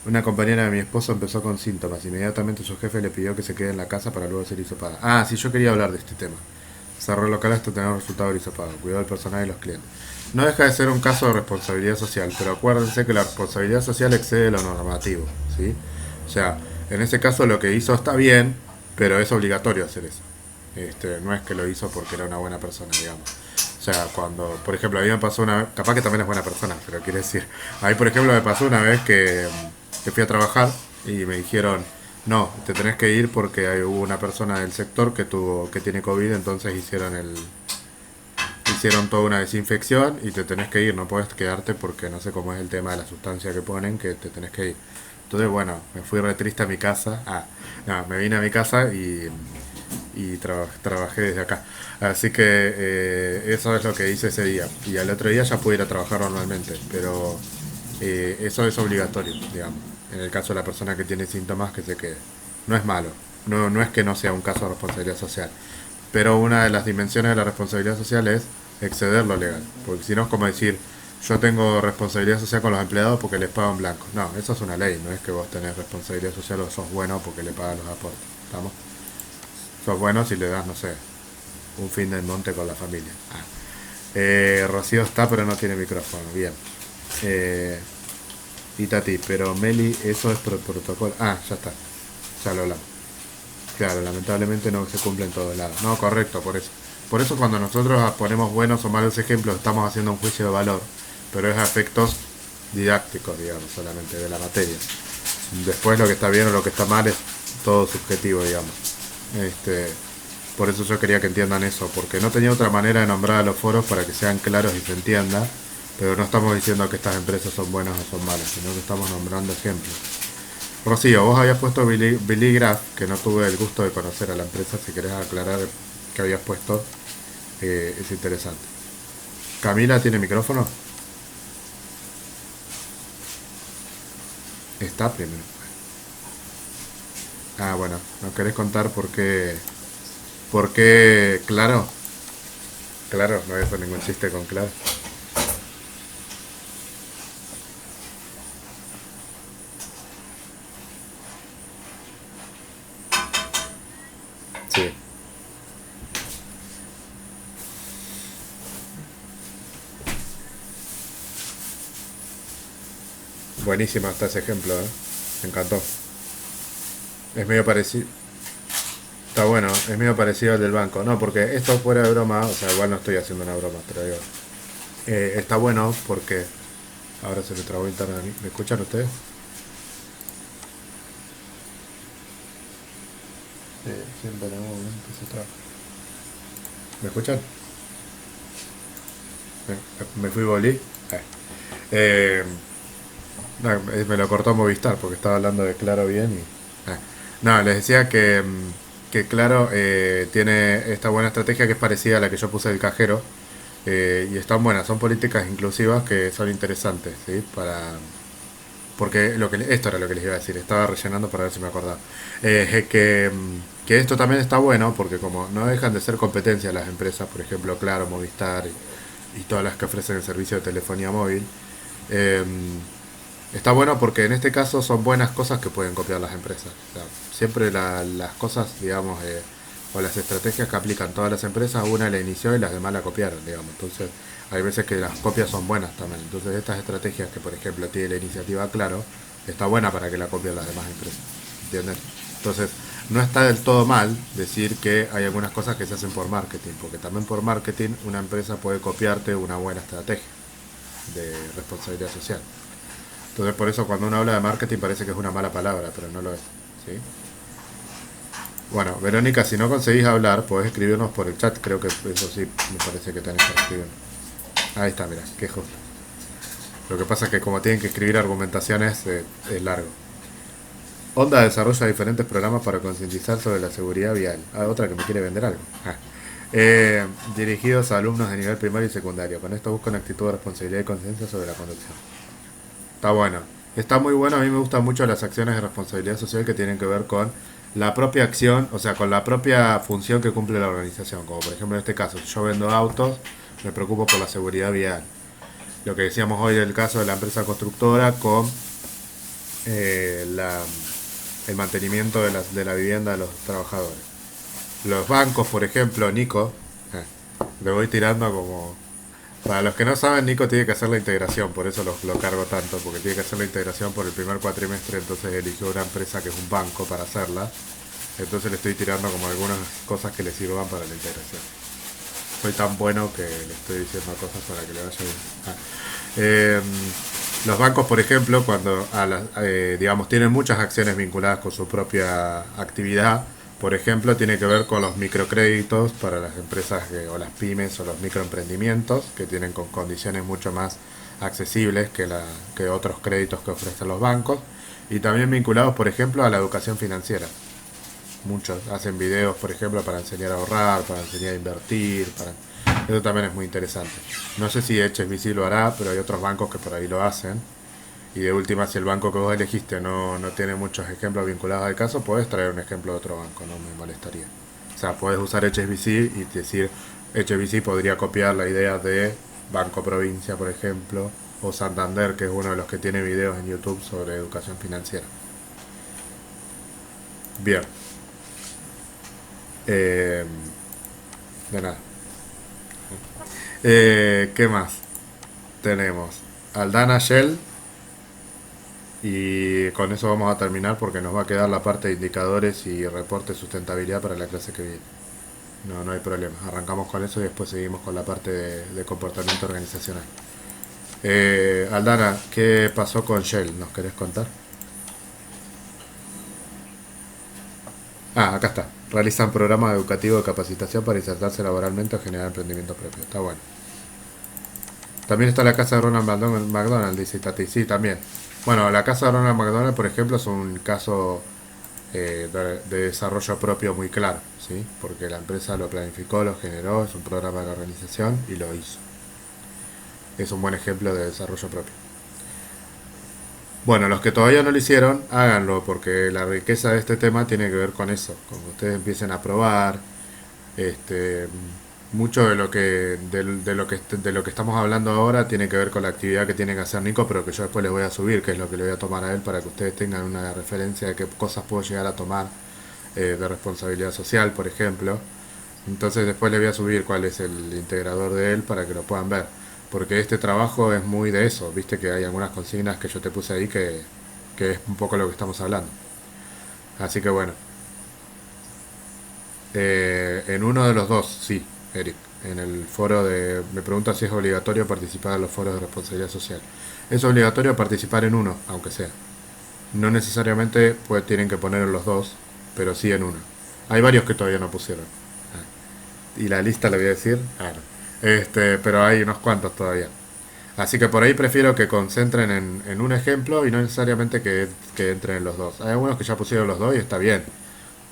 Una compañera de mi esposo empezó con síntomas. Inmediatamente su jefe le pidió que se quede en la casa para luego ser hisopada. Ah, sí, yo quería hablar de este tema. Cerró el local hasta tener un resultado del hisopado. Cuidado del personal y los clientes. No deja de ser un caso de responsabilidad social, pero acuérdense que la responsabilidad social excede lo normativo, ¿sí? O sea, en ese caso lo que hizo está bien, pero es obligatorio hacer eso. No es que lo hizo porque era una buena persona, digamos. O sea, cuando, por ejemplo, a mí me pasó una vez, capaz que también es buena persona, pero quiere decir, a mí, por ejemplo, me pasó una vez que fui a trabajar y me dijeron, no, te tenés que ir porque hubo una persona del sector que tiene COVID, entonces hicieron toda una desinfección y te tenés que ir, no puedes quedarte porque no sé cómo es el tema de la sustancia que ponen, que te tenés que ir. Entonces, bueno, me fui re triste a mi casa. Ah, no, me vine a mi casa y trabajé desde acá. Así que eso es lo que hice ese día. Y al otro día ya pude ir a trabajar normalmente, pero eso es obligatorio, digamos. En el caso de la persona que tiene síntomas, que se quede. No es malo. No es que no sea un caso de responsabilidad social. Pero una de las dimensiones de la responsabilidad social es exceder lo legal. Porque si no es como decir, yo tengo responsabilidad social con los empleados porque les pago en blanco. No, eso es una ley, no es que vos tenés responsabilidad social o sos bueno porque le pagan los aportes. ¿Estamos? Sos bueno si le das, no sé, un fin del monte con la familia. Ah. Rocío está pero no tiene micrófono. Bien. Eh, y Tati, pero Meli, eso es por protocolo. Ah, ya está. Ya lo hablamos. Claro, lamentablemente no se cumple en todos lados. No, correcto, por eso. Por eso cuando nosotros ponemos buenos o malos ejemplos estamos haciendo un juicio de valor, pero es a efectos didácticos, digamos, solamente de la materia. Después lo que está bien o lo que está mal es todo subjetivo, digamos. Este, por eso yo quería que entiendan eso, porque no tenía otra manera de nombrar a los foros para que sean claros y se entienda, pero no estamos diciendo que estas empresas son buenas o son malas, sino que estamos nombrando ejemplos. Rocío, vos habías puesto Billy Graph, que no tuve el gusto de conocer a la empresa, si querés aclarar que habías puesto, es interesante. Camila tiene micrófono, está primero. Ah, bueno, ¿nos querés contar por qué, claro? Claro, no voy a hacer ningún chiste con claro. Sí, buenísimo hasta ese ejemplo, ¿eh? Me encantó. Es medio parecido. Está bueno, es medio parecido al del banco. No, porque esto fuera de broma, o sea, igual no estoy haciendo una broma, pero digo, está bueno porque ahora se me trabó internet a mí. ¿Me escuchan ustedes? Siempre en algún momento se traba. ¿Me escuchan? Me fui volí. Eh, no, me lo cortó Movistar porque estaba hablando de Claro bien y... No, les decía que Claro tiene esta buena estrategia que es parecida a la que yo puse del cajero, Y están buenas, son políticas inclusivas que son interesantes, ¿sí? Porque esto era lo que les iba a decir, estaba rellenando para ver si me acordaba. Que esto también está bueno porque como no dejan de ser competencia las empresas, por ejemplo, Claro, Movistar y todas las que ofrecen el servicio de telefonía móvil, eh, está bueno porque en este caso son buenas cosas que pueden copiar las empresas. O sea, siempre las cosas, digamos, o las estrategias que aplican todas las empresas, una la inició y las demás la copiaron, digamos. Entonces, hay veces que las copias son buenas también. Entonces, estas estrategias que, por ejemplo, tiene la iniciativa Claro, está buena para que la copien las demás empresas. ¿Entienden? Entonces, no está del todo mal decir que hay algunas cosas que se hacen por marketing, porque también por marketing una empresa puede copiarte una buena estrategia de responsabilidad social. Entonces por eso cuando uno habla de marketing parece que es una mala palabra, pero no lo es. ¿Sí? Bueno, Verónica, si no conseguís hablar, podés escribirnos por el chat, creo que eso sí me parece que tenés que escribir. Ahí está, mira, qué justo. Lo que pasa es que como tienen que escribir argumentaciones, es largo. Onda desarrolla diferentes programas para concientizar sobre la seguridad vial. Ah, otra que me quiere vender algo. Ah. Dirigidos a alumnos de nivel primario y secundario. Con esto buscan actitud de responsabilidad y conciencia sobre la conducción. Está bueno. Está muy bueno. A mí me gustan mucho las acciones de responsabilidad social que tienen que ver con la propia acción, o sea, con la propia función que cumple la organización. Como por ejemplo en este caso, si yo vendo autos, me preocupo por la seguridad vial. Lo que decíamos hoy del caso de la empresa constructora con la, el mantenimiento de la vivienda de los trabajadores. Los bancos, por ejemplo, Nico, le voy tirando como... Para los que no saben, Nico tiene que hacer la integración, por eso lo cargo tanto, porque tiene que hacer la integración por el primer cuatrimestre, entonces eligió una empresa que es un banco para hacerla, entonces le estoy tirando como algunas cosas que le sirvan para la integración. Soy tan bueno que le estoy diciendo cosas para que le vaya bien. Ah. Eh, los bancos, por ejemplo, cuando digamos tienen muchas acciones vinculadas con su propia actividad, por ejemplo, tiene que ver con los microcréditos para las empresas o las pymes o los microemprendimientos que tienen con condiciones mucho más accesibles que otros créditos que ofrecen los bancos y también vinculados, por ejemplo, a la educación financiera. Muchos hacen videos, por ejemplo, para enseñar a ahorrar, para enseñar a invertir, eso también es muy interesante. No sé si HSBC lo hará, pero hay otros bancos que por ahí lo hacen. Y de última, si el banco que vos elegiste no tiene muchos ejemplos vinculados al caso, puedes traer un ejemplo de otro banco, no me molestaría. O sea, puedes usar HSBC y decir, HSBC podría copiar la idea de Banco Provincia, por ejemplo, o Santander, que es uno de los que tiene videos en YouTube sobre educación financiera. Bien, eh, de nada. ¿Qué más? Tenemos Aldana Shell y con eso vamos a terminar porque nos va a quedar la parte de indicadores y reporte de sustentabilidad para la clase que viene. No, no hay problema. Arrancamos con eso y después seguimos con la parte de comportamiento organizacional. Aldana, ¿qué pasó con Shell? ¿Nos querés contar? Ah, acá está. Realizan programas educativos de capacitación para insertarse laboralmente o generar emprendimiento propio. Está bueno. También está la casa de Ronald McDonald, dice Tati. Sí, también. Bueno, la casa de Ronald McDonald, por ejemplo, es un caso de desarrollo propio muy claro, ¿sí? Porque la empresa lo planificó, lo generó, es un programa de la organización y lo hizo. Es un buen ejemplo de desarrollo propio. Bueno, los que todavía no lo hicieron, háganlo, porque la riqueza de este tema tiene que ver con eso, con que ustedes empiecen a probar, este, mucho de lo que estamos hablando ahora tiene que ver con la actividad que tiene que hacer Nico, pero que yo después les voy a subir, que es lo que le voy a tomar a él para que ustedes tengan una referencia de qué cosas puedo llegar a tomar de responsabilidad social, por ejemplo. Entonces después les voy a subir cuál es el integrador de él para que lo puedan ver. Porque este trabajo es muy de eso, viste que hay algunas consignas que yo te puse ahí que es un poco lo que estamos hablando. Así que bueno, en uno de los dos, sí, Eric. En el foro de... Me pregunta si es obligatorio participar en los foros de responsabilidad social. Es obligatorio participar en uno, aunque sea. No necesariamente pues, tienen que poner en los dos, pero sí en uno. Hay varios que todavía no pusieron. Y la lista le voy a decir. Ah, no. Pero hay unos cuantos todavía. Así que por ahí prefiero que concentren en un ejemplo y no necesariamente que entren en los dos. Hay algunos que ya pusieron los dos y está bien.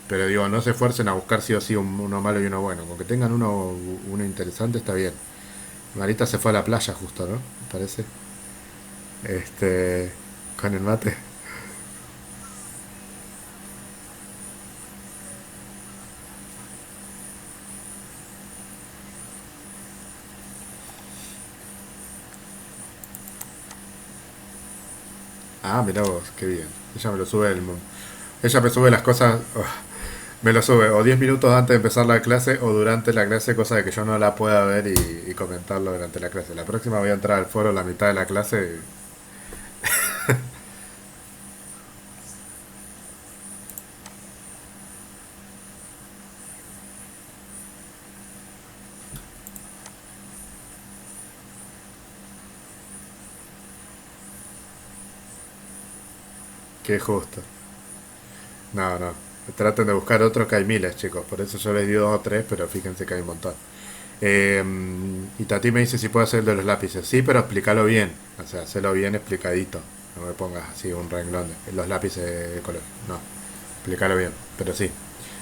Pero digo, no se esfuercen a buscar sí o sí uno malo y uno bueno. Con que tengan uno interesante está bien. Marita se fue a la playa justo, ¿no? Me parece. Este, con el mate. Ah, mirá vos, qué bien. Ella me lo sube ella me sube las cosas. Me lo sube o 10 minutos antes de empezar la clase o durante la clase, cosa de que yo no la pueda ver y comentarlo durante la clase. La próxima voy a entrar al foro a la mitad de la clase. Qué justo. No, no. Traten de buscar otros que hay miles, chicos. Por eso yo les di dos o tres, pero fíjense que hay un montón. Eh, y Tati me dice si puedo hacer el de los lápices. Sí, pero explícalo bien. O sea, hacelo bien explicadito. No me pongas así un renglón de los lápices de color. No, explícalo bien. Pero sí.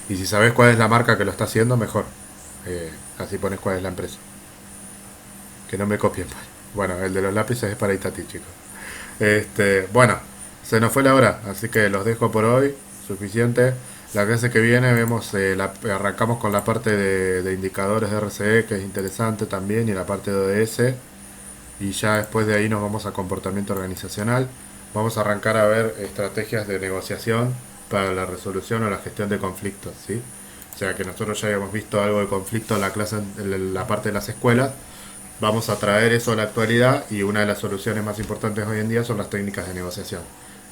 Y si sabes cuál es la marca que lo está haciendo, mejor. Así pones cuál es la empresa. Que no me copien. Bueno, el de los lápices es para Itati, chicos. Bueno, se nos fue la hora, así que los dejo por hoy. Suficiente. La clase que viene vemos, arrancamos con la parte de indicadores de RCE, que es interesante también, y la parte de ODS. Y ya después de ahí nos vamos a comportamiento organizacional. Vamos a arrancar a ver estrategias de negociación para la resolución o la gestión de conflictos, ¿sí? O sea que nosotros ya habíamos visto algo de conflicto en la clase, en la parte de las escuelas. Vamos a traer eso a la actualidad y una de las soluciones más importantes hoy en día son las técnicas de negociación.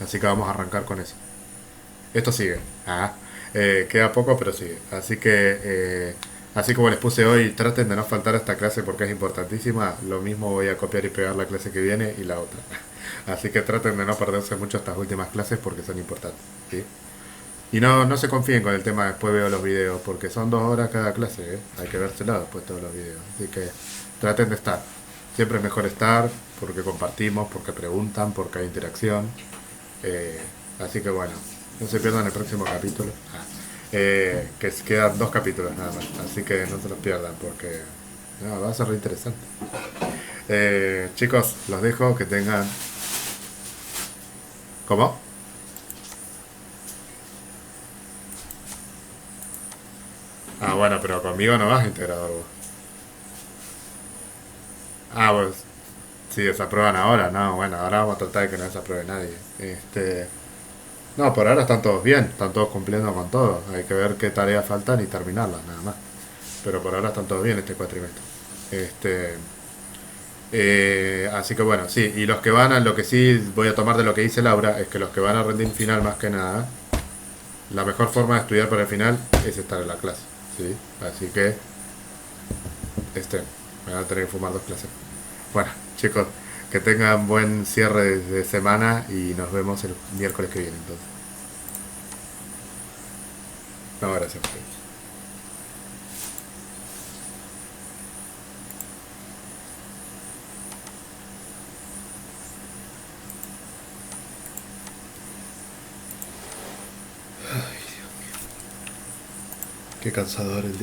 Así que vamos a arrancar con eso. Esto sigue. Queda poco, pero sigue. Así como les puse hoy, traten de no faltar a esta clase porque es importantísima. Lo mismo voy a copiar y pegar la clase que viene y la otra. Así que traten de no perderse mucho estas últimas clases porque son importantes. ¿Sí? Y no, no se confíen con el tema, después veo los videos, porque son 2 horas cada clase, ¿eh? Hay que vérselo después todos los videos. Así que traten de estar. Siempre es mejor estar, porque compartimos, porque preguntan, porque hay interacción. Eh, Así que bueno, no se pierdan el próximo capítulo. Que quedan 2 capítulos nada más, así que no se los pierdan, porque no, va a ser re interesante. Chicos, los dejo, que tengan... ¿Cómo? Ah, bueno, pero conmigo no vas integrador vos. Ah, pues si desaprueban ahora, no, bueno, ahora vamos a tratar de que no desapruebe nadie. No, por ahora están todos bien, están todos cumpliendo con todo. Hay que ver qué tareas faltan y terminarlas, nada más. Pero por ahora están todos bien este cuatrimestre. Este, Así que bueno, sí, y los que van a, lo que sí voy a tomar de lo que dice Laura, es que los que van a rendir final más que nada, la mejor forma de estudiar para el final es estar en la clase, ¿sí? Así que, me van a tener que fumar 2 clases. Bueno, chicos, que tengan buen cierre de semana y nos vemos el miércoles que viene entonces. No, gracias. Qué cansador el día.